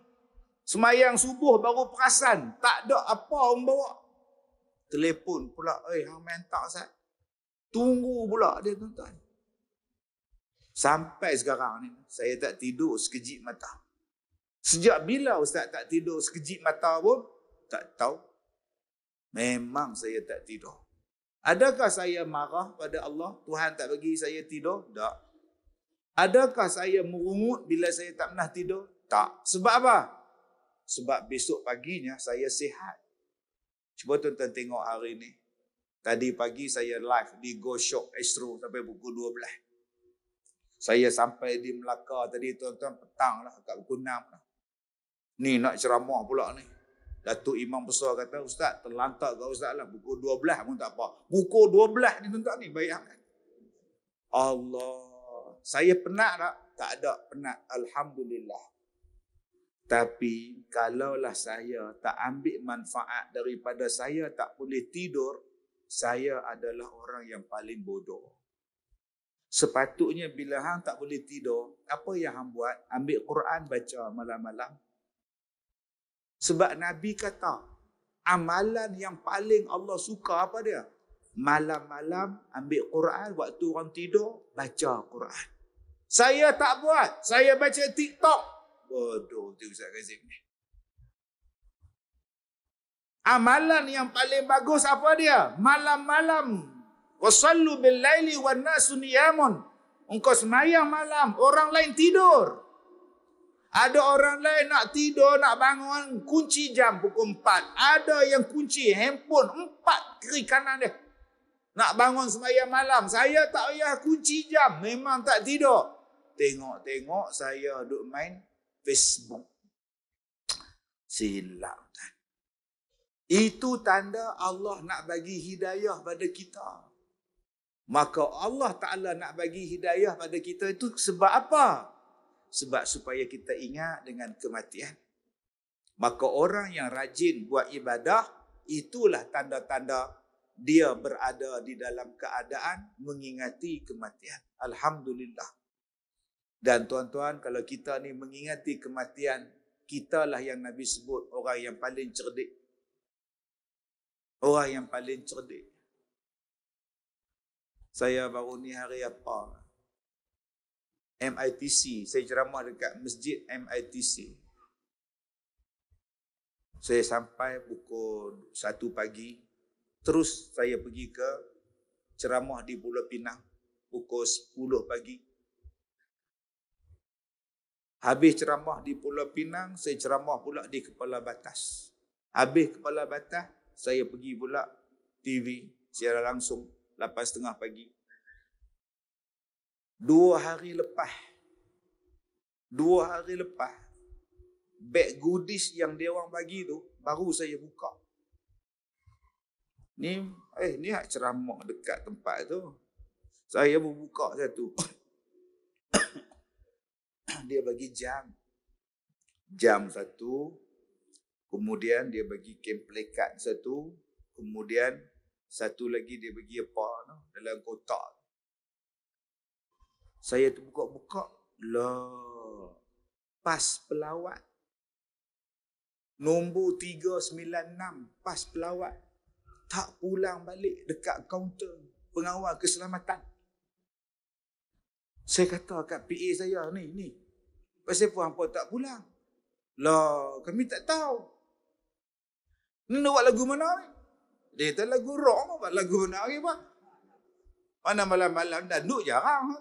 Sembahyang subuh baru perasan, tak ada apa orang bawa. Telefon pula, hang mentak Ustaz. Tunggu pula dia tuan-tuan. Sampai sekarang ni, saya tak tidur sekejip mata. Sejak bila Ustaz tak tidur sekejip mata pun, tak tahu. Memang saya tak tidur. Adakah saya marah pada Allah? Tuhan tak bagi saya tidur? Tak. Adakah saya merungut bila saya tak pernah tidur? Tak. Sebab apa? Sebab besok paginya saya sihat. Cuba tuan-tuan tengok hari ni. Tadi pagi saya live di Go Shop Astro sampai pukul 12. Saya sampai di Melaka tadi tuan-tuan petang lah kat pukul 6 lah. Ni nak ceramah pula ni. Datuk Imam Besar kata, Ustaz terlantak ke Ustaz lah. Pukul 12 pun tak apa. Pukul 12 ni tuan-tuan ni, bayangkan. Allah. Saya penat tak? Tak ada penat. Alhamdulillah. Tapi kalaulah saya tak ambil manfaat daripada saya tak boleh tidur, saya adalah orang yang paling bodoh. Sepatutnya bila hang tak boleh tidur, apa yang hang buat? Ambil Quran baca malam-malam. Sebab Nabi kata, amalan yang paling Allah suka apa dia? Malam-malam ambil Quran, waktu orang tidur, baca Quran. Saya tak buat. Saya baca TikTok. Bodoh tu Ustaz Kazim ni. Amalan yang paling bagus apa dia? Malam-malam. Wasallu bil laili wan nasu niyamun. Engkau sembahyang malam, orang lain tidur. Ada orang lain nak tidur, nak bangun, kunci jam pukul 4. Ada yang kunci handphone 4 kiri kanan dia. Nak bangun sembahyang malam, saya tak payah kunci jam, memang tak tidur. Tengok-tengok saya duk main Facebook. Silap. Itu tanda Allah nak bagi hidayah pada kita. Maka Allah Ta'ala nak bagi hidayah pada kita itu sebab apa? Sebab supaya kita ingat dengan kematian. Maka orang yang rajin buat ibadah, itulah tanda-tanda dia berada di dalam keadaan mengingati kematian. Alhamdulillah. Dan tuan-tuan, kalau kita ni mengingati kematian, kitalah yang Nabi sebut orang yang paling cerdik. Orang yang paling cerdik. Saya baru ni hari apa? MITC. Saya ceramah dekat Masjid MITC. Saya sampai pukul 1 pagi. Terus saya pergi ke ceramah di Pulau Pinang. Pukul 10 pagi. Habis ceramah di Pulau Pinang, saya ceramah pula di Kepala Batas. Habis Kepala Batas, saya pergi pula TV secara langsung 8.30 pagi. 2 hari lepas, beg goodies yang dia orang bagi tu, baru saya buka. Ni hak ceramah dekat tempat tu. Saya buka satu. Dia bagi jam satu, kemudian dia bagi kemplekat satu, kemudian satu lagi dia bagi apa dalam kotak. Saya tu buka-buka, Lah, pas pelawat. Nombor 396, pas pelawat. Tak pulang balik dekat kaunter pengawal keselamatan. Saya kata kat PA saya, ni. Pasal apa hampa tak pulang? Lah, kami tak tahu. Ni nak buat lagu mana ni? Dia kata lagu rock, buat lagu mana lagi apa? Mana malam-malam dah duduk jarang.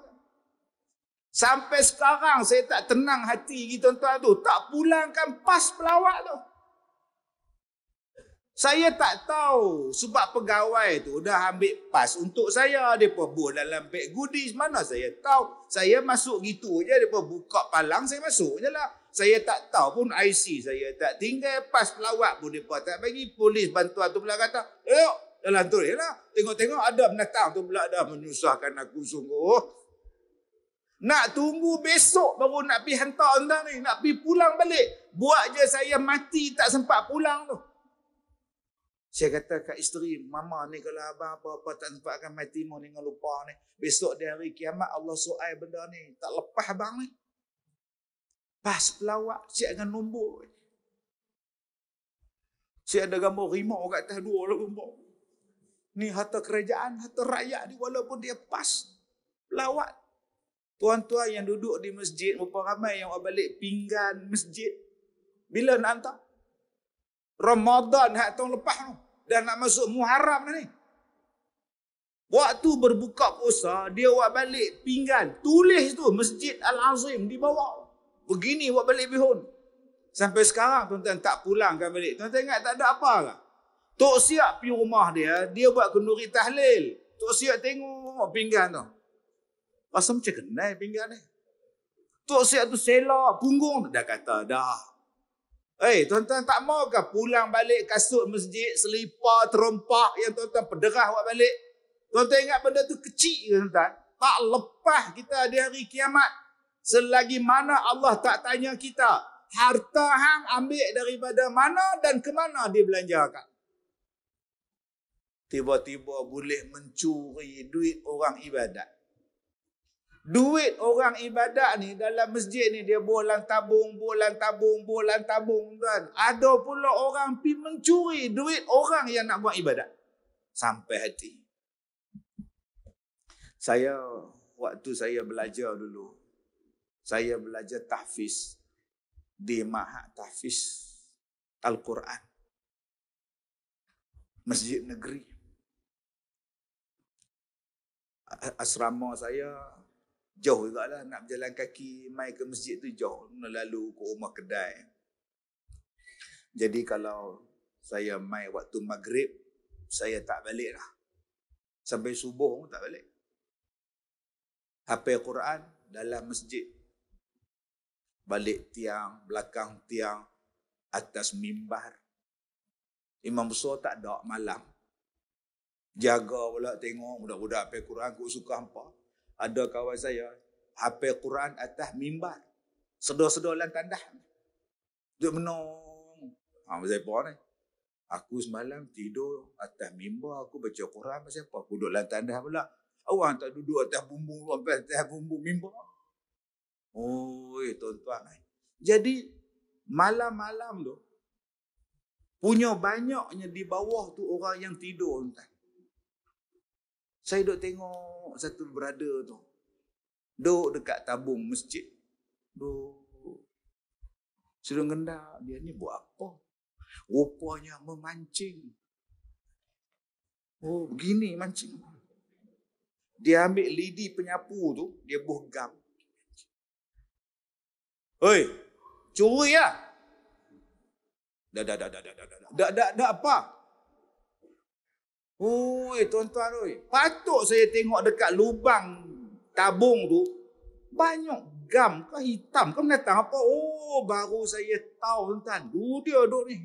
Sampai sekarang saya tak tenang hati gitu tuan tu. Tak pulangkan pas pelawat tu. Saya tak tahu sebab pegawai tu dah ambil pas untuk saya. Mereka buat dalam beg goodies. Mana saya tahu. Saya masuk gitu je. Mereka buka palang, saya masuk je lah. Saya tak tahu pun IC saya tak tinggal. Pas pelawat pun mereka tak bagi. Polis bantuan tu pula kata, "Yuk, dalam tu je lah. Tengok-tengok ada binatang tu pula dah menyusahkan aku sungguh." Nak tunggu besok baru nak pergi hantar anda ni. Nak pergi pulang balik. Buat je saya mati tak sempat pulang tu. Saya kata kat isteri, "Mama ni kalau abang apa-apa tak sempat akan mati mau dengan lupa ni. Besok di hari kiamat Allah soal benda ni. Tak lepas abang ni." Pas pelawak, siap dengan nombor. Siap ada gambar rimau kat atas 2 gambar. Ni harta kerajaan, harta rakyat ni walaupun dia pas pelawat. Tuan-tuan yang duduk di masjid, berapa ramai yang balik pinggan masjid. Bila nak hantar? Ramadan tahun lepas tu. Dah nak masuk Muharram ni. Waktu berbuka puasa, dia buat balik pinggan. Tulis tu Masjid Al-Azim di bawah. Begini buat balik bihun. Sampai sekarang tuan-tuan tak pulangkan balik. Tuan-tuan ingat tak ada apa lah. Tok Siap pergi rumah dia buat kenduri tahlil. Tok Siap tengok pinggan tu. Rasa macam kenal pinggan ni. Tok Siap tu selak punggung. Dah kata dah. Tuan-tuan tak mau ke pulang balik kasut masjid, selipar, terompak yang tuan-tuan pederah buat balik? Tuan-tuan ingat benda tu kecil ke tuan-tuan? Tak lepas kita di hari kiamat. Selagi mana Allah tak tanya kita, harta hang ambil daripada mana dan ke mana dibelanjakan. Tiba-tiba boleh mencuri duit orang ibadat. Duit orang ibadat ni dalam masjid ni dia bolan tabung tuan. Ada pula orang pergi mencuri duit orang yang nak buat ibadat. Sampai hati. Waktu saya belajar dulu, saya belajar tahfiz di Mahad Tahfiz Al-Quran. Masjid negeri. Asrama saya jauh juga lah, nak berjalan kaki mai ke masjid tu jauh, lalu ke rumah kedai. Jadi kalau saya mai waktu maghrib, saya tak balik lah. Sampai subuh pun tak balik. Hafal Quran dalam masjid. Balik tiang, belakang tiang, atas mimbar. Imam besar tak ada malam. Jaga pula tengok budak-budak hafal Quran, aku suka hampa. Ada kawan saya, hafal Quran atas mimbar. Sedar-sedar dalam tandah. Duduk menung. Pasal apa ni? Aku semalam tidur atas mimbar, aku baca Quran pasal apa? Aku duduk dalam tandah pula. Awang tak duduk atas bumbu mimbar. Tuan-tuan. Jadi, malam-malam tu, punya banyaknya di bawah tu orang yang tidur. Saya duduk tengok satu brother tu. Duduk dekat tabung masjid. Duduk. Suruh gendak. Dia ni buat apa? Rupanya memancing. Begini mancing. Dia ambil lidi penyapu tu. Dia buh gam. Curi lah. Dah apa? Tuan-tuan, patut saya tengok dekat lubang tabung tu, banyak gam ke hitam ke binatang apa. Baru saya tahu tuan-tuan, dia duduk ni.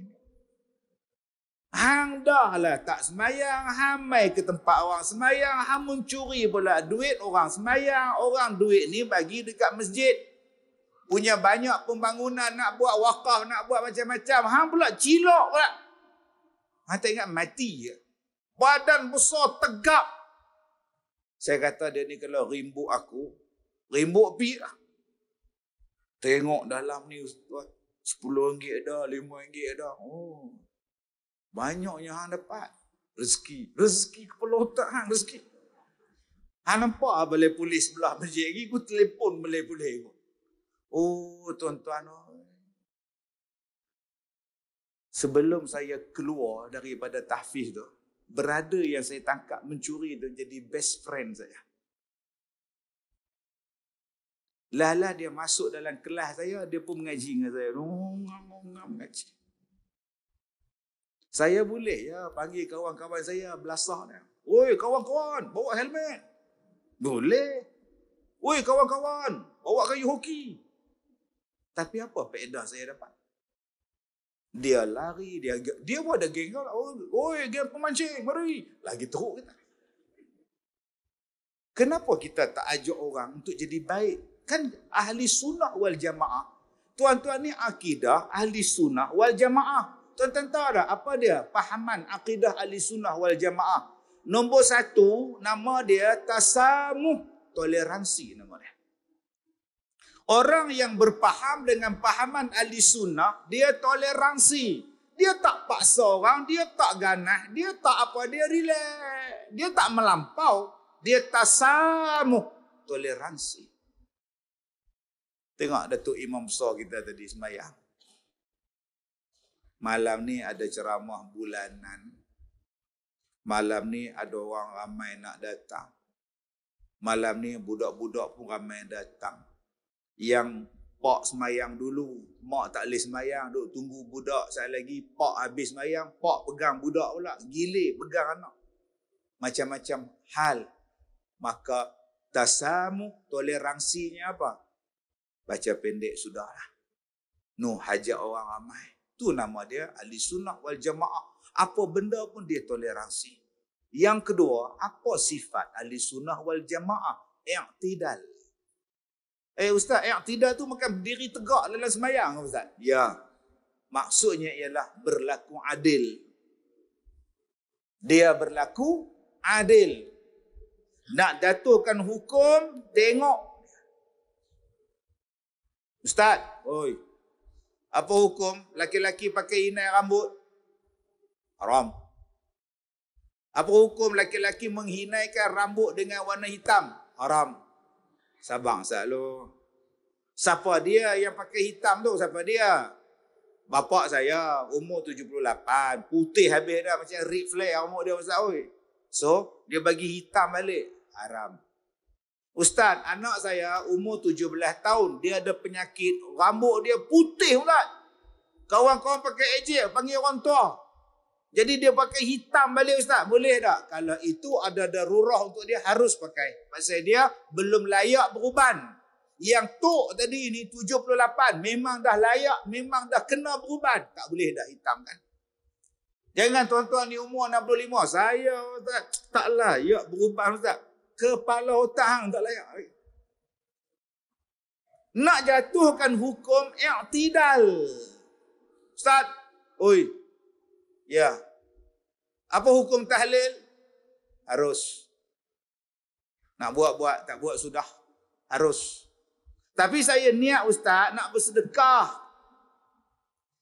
Hang dah lah tak semayang, hang mai ke tempat orang semayang, hang mencuri pula duit orang semayang. Orang duit ni bagi dekat masjid. Punya banyak pembangunan, nak buat wakaf, nak buat macam-macam. Hang pula cilok pula. Hang tak ingat mati je. Badan besar, tegap. Saya kata dia ni kalau rimbuk aku, rimbuk pi lah. Tengok dalam ni tuan, RM10 ada, RM5 ada. Oh, banyaknya hang dapat. Rezeki kepala otak hang, rezeki. Hang nampak balai polis sebelah masjid lagi, aku telefon balai polis. Oh, tuan-tuan. Sebelum saya keluar daripada tahfiz tu, berada yang saya tangkap mencuri tu jadi best friend saya. Lala dia masuk dalam kelas saya, dia pun mengaji dengan saya. Mengaji. Saya boleh ya panggil kawan-kawan saya belasah dia. Oi kawan-kawan, bawa helmet. Boleh. Oi kawan-kawan, bawa kayu hoki. Tapi apa faedah saya dapat? Dia lari, dia pun ada geng kau. Oi geng pemancing, mari. Lagi teruk kita. Kenapa kita tak ajak orang untuk jadi baik? Kan ahli sunnah wal jamaah. Tuan-tuan ni akidah ahli sunnah wal jamaah. Tuan-tuan tahu tak apa dia? Pahaman akidah ahli sunnah wal jamaah. Nombor 1, nama dia tasamuh, toleransi nama dia. Orang yang berpaham dengan pahaman ahli sunnah, dia toleransi. Dia tak paksa orang, dia tak ganas, dia tak apa, dia relax. Dia tak melampau. Dia tasamuh, toleransi. Tengok Datuk Imam besar kita tadi sembahyang. Malam ni ada ceramah bulanan. Malam ni ada orang ramai nak datang. Malam ni budak-budak pun ramai datang. Yang pak sembahyang dulu, mak tak boleh sembahyang, duk tunggu budak sekali lagi. Pak habis sembahyang, pak pegang budak pula. Gile pegang anak. Macam-macam hal. Maka tasamuh, toleransinya apa? Baca pendek sudahlah. Hajat orang ramai. Tu nama dia ahli sunnah wal jamaah. Apa benda pun dia toleransi. Yang kedua, apa sifat ahli sunnah wal jamaah? I'tidal. Ustaz, i'tidal tu makan berdiri tegak dalam sembahyang, Ustaz? Ya. Maksudnya ialah berlaku adil. Dia berlaku adil. Nak jatuhkan hukum, tengok. Ustaz, oi. Apa hukum laki-laki pakai inai rambut? Haram. Apa hukum laki-laki menghinaikan rambut dengan warna hitam? Haram. Sabang selalu. Siapa dia yang pakai hitam tu? Siapa dia? Bapak saya umur 78, putih habis dah macam Ric Flair umur dia Ustaz oi. So, dia bagi hitam balik. Haram. Ustaz, anak saya umur 17 tahun. Dia ada penyakit. Rambut dia putih pula. Kawan-kawan pakai ejek, panggil orang tua. Jadi dia pakai hitam balik Ustaz. Boleh tak? Kalau itu ada darurah untuk dia, harus pakai. Pasal dia belum layak beruban. Yang tok tadi ni 78. Memang dah layak, memang dah kena beruban. Tak boleh dah hitamkan. Jangan tuan-tuan ni umur 65. Saya Ustaz, tak layak beruban Ustaz. Kepala otak hang tak layak. Nak jatuhkan hukum i'tidal. Ustaz, oi. Ya. Apa hukum tahlil? Harus. Nak buat-buat, tak buat sudah. Harus. Tapi saya niat Ustaz nak bersedekah.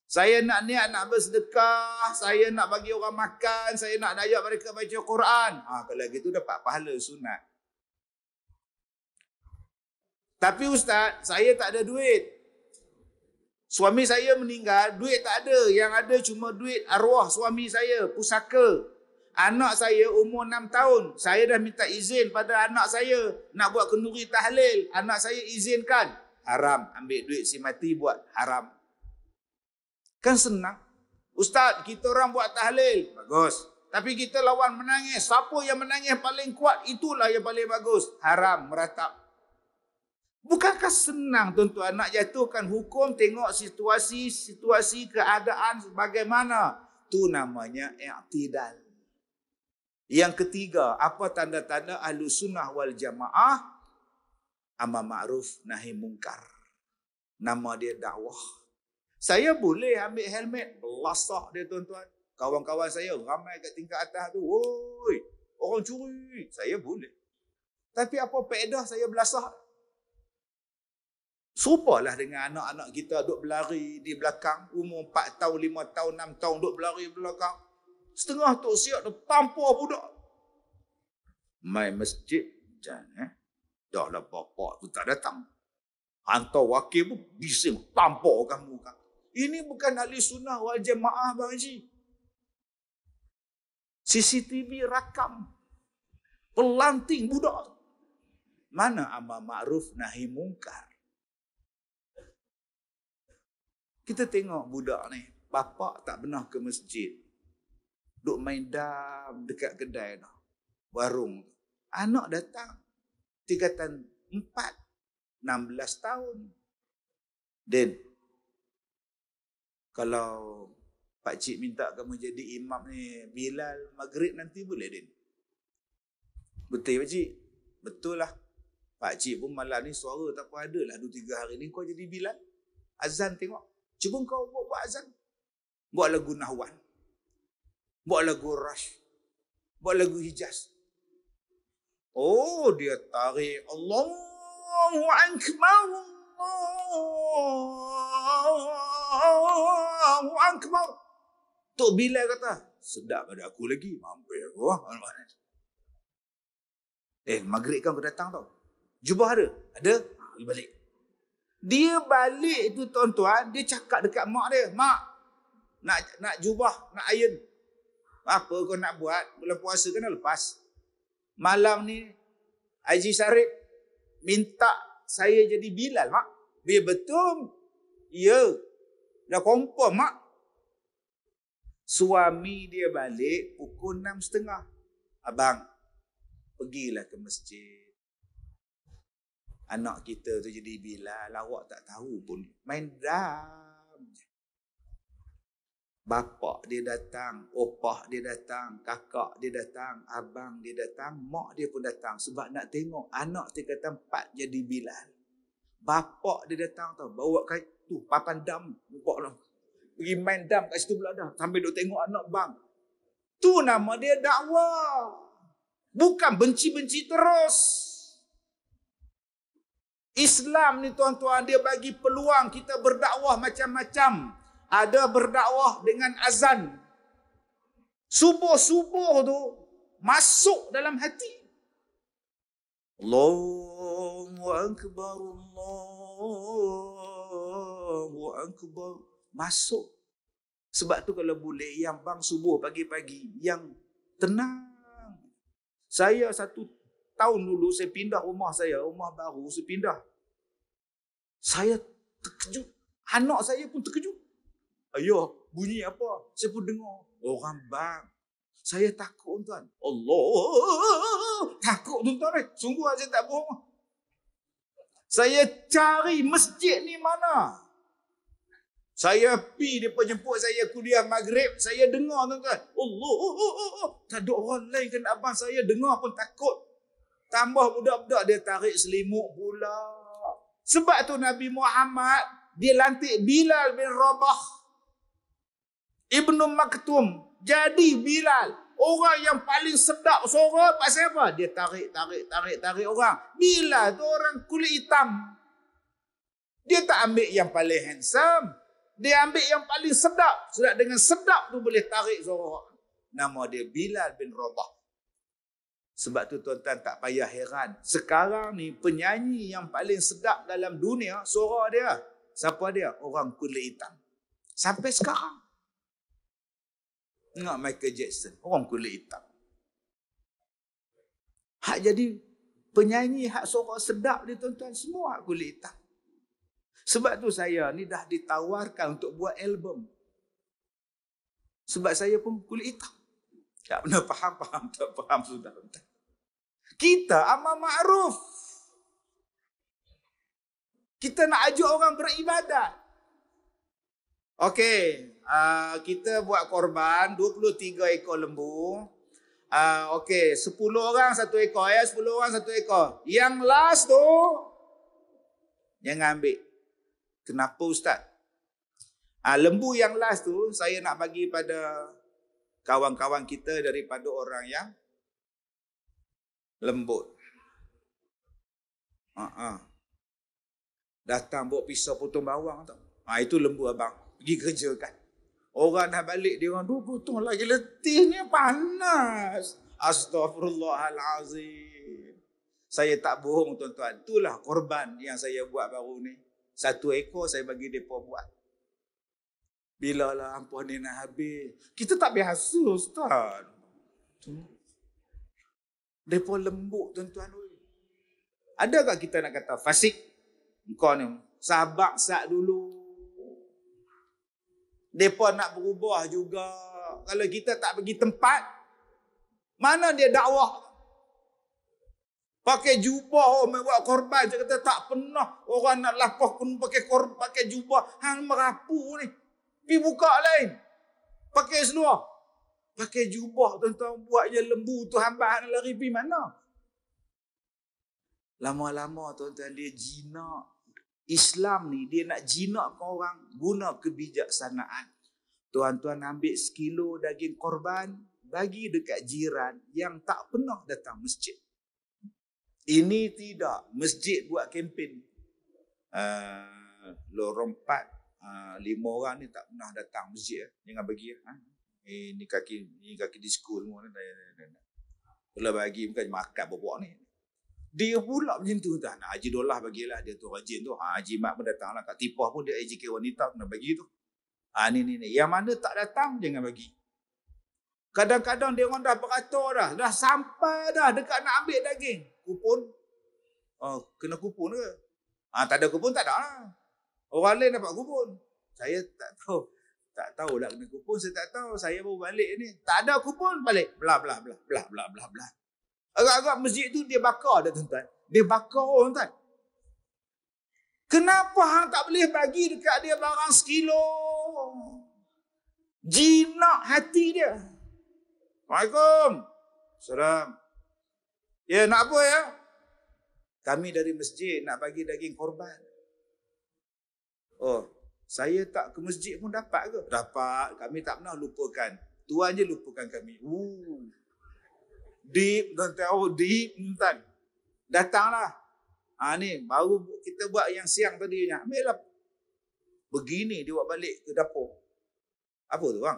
Saya nak niat nak bersedekah, saya nak bagi orang makan, saya nak ajak mereka baca Quran. Kalau gitu dapat pahala sunat. Tapi Ustaz, saya tak ada duit. Suami saya meninggal, duit tak ada. Yang ada cuma duit arwah suami saya, pusaka. Anak saya umur 6 tahun. Saya dah minta izin pada anak saya nak buat kenduri tahlil. Anak saya izinkan. Haram. Ambil duit si mati buat haram. Kan senang. Ustaz, kita orang buat tahlil. Bagus. Tapi kita lawan menangis. Siapa yang menangis paling kuat, itulah yang paling bagus. Haram, meratap. Bukankah senang tuan-tuan nak jatuhkan hukum, tengok situasi keadaan bagaimana. Itu namanya i'tidal. Yang ketiga, apa tanda-tanda Ahlus Sunnah wal Jamaah? Amar ma'ruf nahi mungkar. Nama dia dakwah. Saya boleh ambil helmet, belasah dia tuan-tuan. Kawan-kawan saya ramai kat tingkat atas tu. Woi, orang curi. Saya boleh. Tapi apa faedah saya belasah? Serupalah dengan anak-anak kita duk berlari di belakang, umur 4 tahun, 5 tahun, 6 tahun duk berlari di belakang. Setengah tu siap tu tampar budak. Mai masjid, jangan dah lah bapak tu tak datang. Hantar wakil pun bising tampar kamu kan. Ini bukan ahli sunnah wal jamaah Bang Haji. CCTV rakam. Pelanting budak. Mana amar ma'ruf nahi mungkar? Kita tengok budak ni, bapak tak pernah ke masjid. Duk main dam dekat kedai dah. Warung. Anak datang. Tingkatan 4, 16 tahun. Dan kalau Pak Cik minta kamu jadi imam ni Bilal maghrib nanti boleh, Din? Betul Pak Cik? Betul lah. Pak Cik pun malam ni suara tak apa ada lah 2-3 hari ni kau jadi Bilal. Azan tengok. Cuba kau buat azan. Buat lagu Nahwan. Buat lagu Rush. Buat lagu Hijaz. Oh, dia tarik. Allahu Akbar. Allahu Akbar. Tok Bilal kata, sedap pada aku lagi. Mampir aku. Maghrib kan kau datang tau. Jubah ada? Ada? Dia balik. Dia balik tu tuan-tuan, dia cakap dekat mak dia, mak, nak jubah, nak iron. Apa kau nak buat? Bulan puasa kan dah lepas. Malam ni, Haji Syarif minta saya jadi Bilal, mak. Biar betul. Ya. Dah confirm, mak. Suami dia balik pukul 6.30. Abang, pergilah ke masjid. Anak kita tu jadi Bilal, awak tak tahu pun. Main dam. Bapak dia datang, opah dia datang, kakak dia datang, abang dia datang, mak dia pun datang. Sebab nak tengok anak tingkatan 4 jadi Bilal. Bapak dia datang tau, bawa kain tu, papan dam. Pergi main dam kat situ pula dah. Sampai duk tengok anak bang. Tu nama dia dakwah. Bukan benci-benci terus. Islam ni tuan-tuan, dia bagi peluang kita berdakwah macam-macam. Ada berdakwah dengan azan. Subuh-subuh tu masuk dalam hati. Allahu Akbar, Allahu Akbar. Masuk. Sebab tu kalau boleh yang bang subuh pagi-pagi, yang tenang. Saya 1 tahun dulu saya pindah rumah saya, rumah baru saya pindah. Saya terkejut. Anak saya pun terkejut. Ayah, bunyi apa? Saya pun dengar. Orang bang. Saya takut tuan. Allah. Takut tuan. Sungguh saya tak bohong. Saya cari masjid ni mana. Saya pergi, dia jemput saya kuliah maghrib. Saya dengar tuan. Allah. Tak ada orang lain kan abang saya dengar pun takut. Tambah budak-budak dia tarik selimut pula. Sebab tu Nabi Muhammad dia lantik Bilal bin Rabah Ibnu Maktum jadi Bilal. Orang yang paling sedap suara pasal apa? Dia tarik orang. Bilal tu orang kulit hitam. Dia tak ambil yang paling handsome. Dia ambil yang paling sedap. Sebab dengan sedap tu boleh tarik suara orang. Nama dia Bilal bin Rabah. Sebab tu tuan-tuan tak payah heran. Sekarang ni penyanyi yang paling sedap dalam dunia, suara dia. Siapa dia? Orang kulit hitam. Sampai sekarang. Tengok Michael Jackson. Orang kulit hitam. Hak jadi penyanyi, hak suara sedap dia tuan-tuan. Semua hak kulit hitam. Sebab tu saya ni dah ditawarkan untuk buat album. Sebab saya pun kulit hitam. Tak pernah faham, tak faham sudah. Kita amar ma'ruf. Kita nak ajak orang beribadat. Okey, kita buat korban 23 ekor lembu. Okey, 10 orang 1 ekor ya, 10 orang 1 ekor. Yang last tu jangan ambil. Kenapa Ustaz? Lembu yang last tu saya nak bagi pada kawan-kawan kita daripada orang yang lembut. Datang bawa pisau potong bawang tau. Itu lembu abang. Pergi kerjakan. Orang dah balik, dia orang 2 potong lagi, letihnya panas. Astaghfirullahalazim. Saya tak bohong tuan-tuan. Itulah korban yang saya buat baru ni. 1 ekor saya bagi mereka buat. Bila lah ampun ni nak habis. Kita tak biasa Ustaz. Mereka lembut tuan-tuan. Adakah kita nak kata fasik? Engkau ni sabar sat dulu. Mereka nak berubah juga. Kalau kita tak bagi tempat, mana dia dakwah? Pakai jubah, orang buat korban. Dia kata tak pernah orang nak lapah pun pakai jubah. Hang merapu ni. Pergi buka lain. Pakai seluar. Pakai jubah tuan-tuan. Buat je lembu tu hamba hang lari pergi mana? Lama-lama tuan-tuan dia jinak. Islam ni dia nak jinakkan orang guna kebijaksanaan. Tuan-tuan ambil 1 kilo daging korban, bagi dekat jiran yang tak pernah datang masjid. Ini tidak. Masjid buat kempen. Lorong 4, 5 orang ni tak pernah datang masjid. Jangan bagi. Ini kaki disko semua. Kalau bagi bukan makan bobok ni. Dia pula macam tu. Haji Dollah bagilah. Dia tu rajin tu. Haji Mat pun datang lah. Kat Tipah pun dia AJK wanita kena bagi tu. Ni. Yang mana tak datang, jangan bagi. Kadang-kadang dia orang dah beratur dah. Dah sampai dah dekat nak ambil daging. Kupon. Kena kupon ke? Tak ada kupon tak ada lah. Orang lain dapat kupon. Saya tak tahu. Tak tahu dah kena kupon. Saya tak tahu. Saya baru balik ni. Tak ada kupon, balik. Blah. Agak-agak masjid tu dia bakar dah tuan-tuan. Dia bakar orang tuan. Kenapa hang tak boleh bagi dekat dia barang 1 kilo? Jinak hati dia. Assalamualaikum. Salam. Ya, nak apa ya? Kami dari masjid nak bagi daging korban. Saya tak ke masjid pun dapat ke? Dapat. Kami tak pernah lupakan. Tuan je lupakan kami. Deep, tuan-tuan. Deep, tuan. Datanglah. Ni, baru kita buat yang siang tadi. Ambillah. Begini dia buat balik ke dapur. Apa tu bang?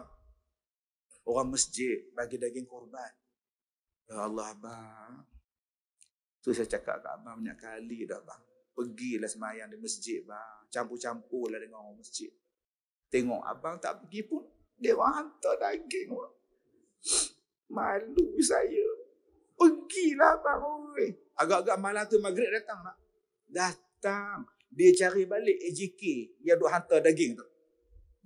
Orang masjid bagi daging korban. Ya Allah abang. Tu saya cakap kat abang banyak kali dah bang. Pergilah semayang di masjid bang. Campur-campurlah dengan orang masjid. Tengok abang tak pergi pun. Dia orang hantar daging bang. Malu saya. Pergilah bang. Agak-agak malam tu maghrib datang tak? Datang. Dia cari balik AJK yang duk hantar daging tu.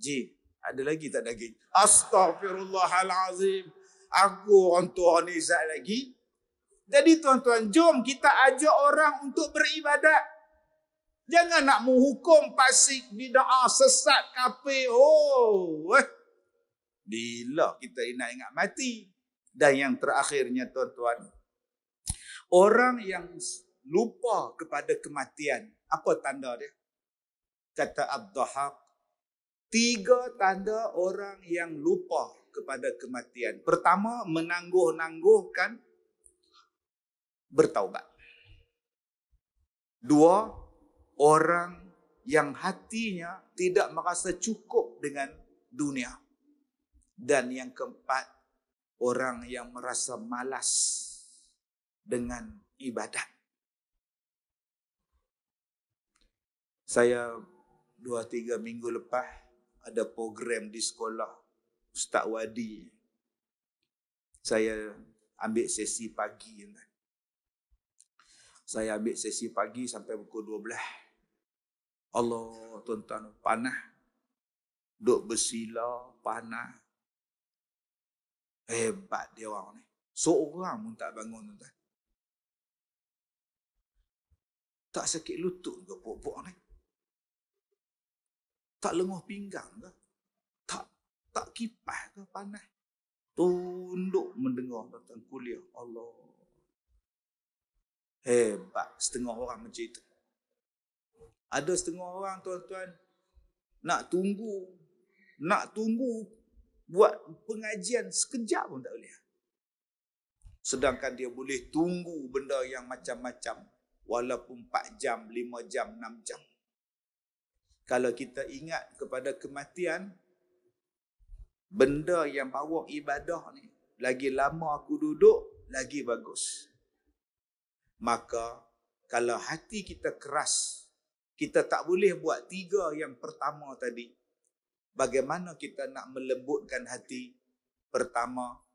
Ji, ada lagi tak daging? Astaghfirullahalazim. Aku orang tua ni zat lagi. Jadi tuan-tuan, jom kita ajak orang untuk beribadat. Jangan nak menghukum fasik, bid'ah, sesat, kafir. Bila kita nak ingat mati. Dan yang terakhirnya tuan-tuan, orang yang lupa kepada kematian. Apa tanda dia? Kata Ad-Dhahhak, 3 tanda orang yang lupa kepada kematian. Pertama, menangguh-nangguhkan bertaubat. 2, orang yang hatinya tidak merasa cukup dengan dunia. Dan yang keempat, orang yang merasa malas dengan ibadat. Saya 2-3 minggu lepas ada program di sekolah Ustaz Wadi. Saya ambil sesi pagi. Saya ambil sesi pagi sampai pukul 12. Allah tuan-tuan, panas. Duk bersila, panas. Hebat dia orang ni. Seorang pun tak bangun tuan-tuan. Tak sakit lutut ke pokok ni? Tak lenguh pinggang ke? Tak kipas ke panas? Tunduk mendengar tentang kuliah. Allah. Hebat. Setengah orang macam itu. Ada setengah orang tuan-tuan nak tunggu buat pengajian sekejap pun tak boleh. Sedangkan dia boleh tunggu benda yang macam-macam. Walaupun 4 jam, 5 jam, 6 jam. Kalau kita ingat kepada kematian, benda yang bawa ibadah ni, lagi lama aku duduk, lagi bagus. Maka kalau hati kita keras, kita tak boleh buat 3 yang pertama tadi. Bagaimana kita nak melembutkan hati? Pertama,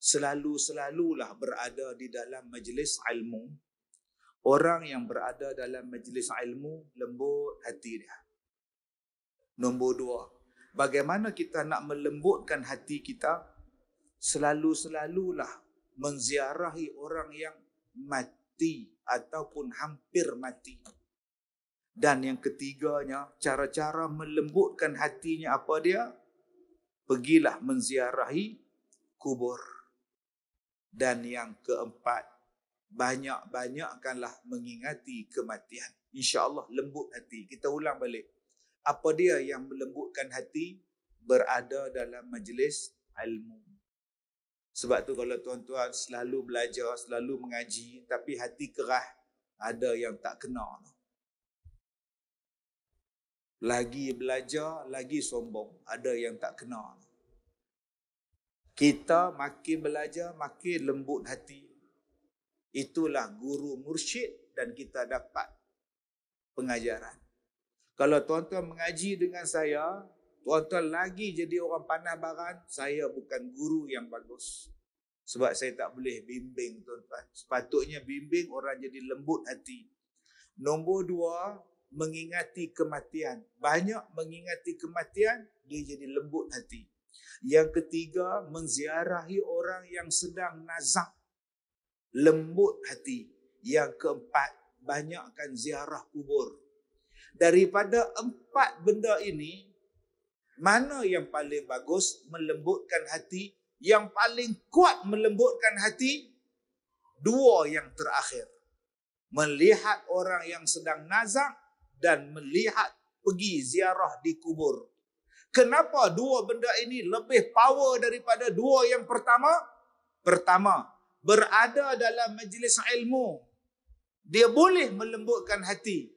selalulah berada di dalam majlis ilmu. Orang yang berada dalam majlis ilmu, lembut hati dia. Nombor 2, bagaimana kita nak melembutkan hati kita? Selalulah menziarahi orang yang mati ataupun hampir mati. Dan yang ketiganya, cara-cara melembutkan hatinya apa dia? Pergilah menziarahi kubur. Dan yang keempat, banyak-banyakkanlah mengingati kematian. InsyaAllah lembut hati. Kita ulang balik. Apa dia yang melembutkan hati? Berada dalam majlis ilmu. Sebab tu kalau tuan-tuan selalu belajar, selalu mengaji, tapi hati kerah, ada yang tak kena. Lagi belajar, lagi sombong. Ada yang tak kena. Kita makin belajar, makin lembut hati. Itulah guru mursyid dan kita dapat pengajaran. Kalau tuan-tuan mengaji dengan saya, tuan-tuan lagi jadi orang pandai baran, saya bukan guru yang bagus. Sebab saya tak boleh bimbing tuan-tuan. Sepatutnya bimbing orang jadi lembut hati. Nombor 2, mengingati kematian. Banyak mengingati kematian, dia jadi lembut hati. Yang ketiga, menziarahi orang yang sedang nazak. Lembut hati. Yang keempat, banyakkan ziarah kubur. Daripada 4 benda ini, mana yang paling bagus melembutkan hati? Yang paling kuat melembutkan hati, 2 yang terakhir. Melihat orang yang sedang nazak dan melihat pergi ziarah di kubur. Kenapa 2 benda ini lebih power daripada 2 yang pertama? Pertama, berada dalam majlis ilmu. Dia boleh melembutkan hati.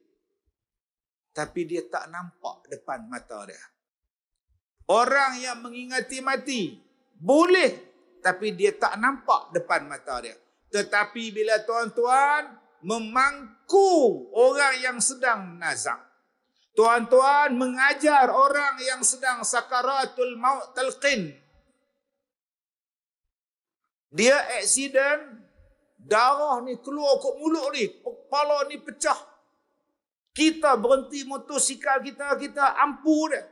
Tapi dia tak nampak depan mata dia. Orang yang mengingati mati, boleh. Tapi dia tak nampak depan mata dia. Tetapi bila tuan-tuan memangku orang yang sedang nazak, tuan-tuan mengajar orang yang sedang sakaratul maut talqin, dia aksiden, darah ni keluar kat mulut ni, kepala ni pecah. Kita berhenti motosikal kita ampu dia.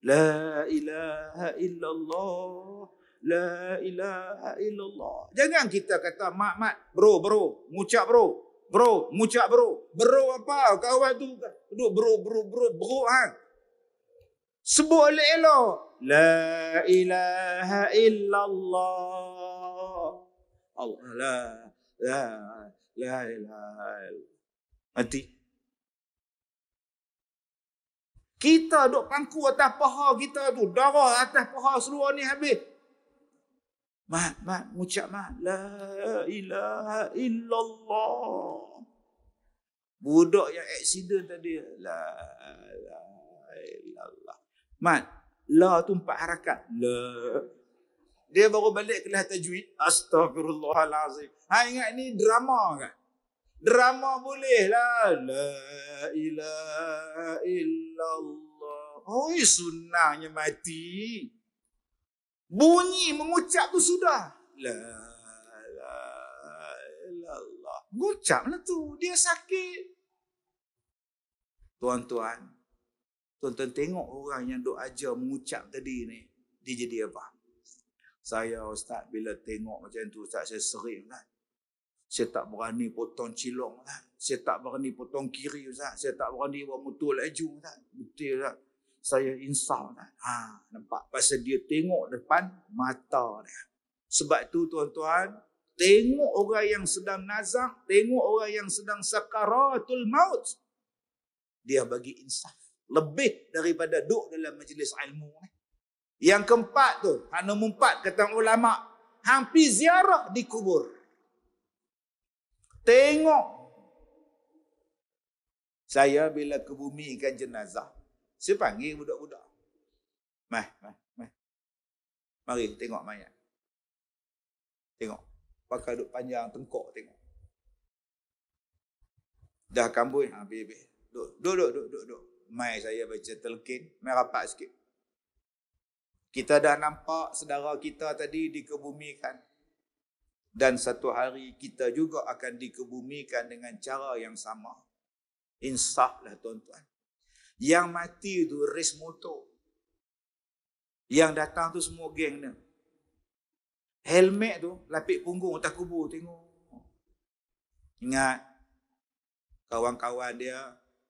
La ilaha illallah, la ilaha illallah. Jangan kita kata mak, bro, ngucap bro, ngucap bro. Bro apa? Kawan tu duduk bro ha. Sebut elok-elok. La ilaha illallah. Allah la ilaha illallah. Mati. Kita duk pangku atas paha kita tu. Darah atas paha seluar ni habis. Mat, ngucap mat. La ilaha illallah. Budak yang aksiden tadi. La ilaha illallah. Mat, la tu 4 harakat. La. Dia baru balik kelas tajwid. Astaghfirullahalazim. Ha, ingat ni drama kan? Drama boleh lah. La ilaha illallah. Oi, sunnahnya mati. Bunyi mengucap tu sudah. La ilaha illallah. Mengucaplah tu. Dia sakit. Tuan-tuan tengok orang yang duk ajar mengucap tadi ni. Dia jadi apa? Saya Ustaz bila tengok macam tu Ustaz, saya serik kan. Saya tak berani potong cilong lah. Saya tak berani potong kiri Ustaz. Saya tak berani buat motor laju Ustaz. Betul Ustaz. Saya insaf Ustaz. Ha, nampak? Pasal dia tengok depan mata dia. Sebab tu tuan-tuan, tengok orang yang sedang nazak, tengok orang yang sedang sakaratul maut, dia bagi insaf. Lebih daripada duduk dalam majlis ilmu. Yang keempat tu, nombor 4 kata ulama, hampir ziarah di kubur. Tengok. Saya bila kebumikan jenazah, saya panggil budak-budak. Mah. Mari tengok mayat. Tengok. Pakai duk panjang tengkok tengok. Dah kambui, habis. Duduk. Mai saya baca telkin, mai rapat sikit. Kita dah nampak saudara kita tadi dikebumikan. Dan satu hari kita juga akan dikebumikan dengan cara yang sama. Insaflah tuan-tuan. Yang mati tu race motor. Yang datang tu semua geng dia. Helmet tu lapik punggung atas kubur tengok. Ingat kawan-kawan dia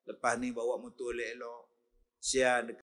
lepas ni bawa motor elok-elok. Sian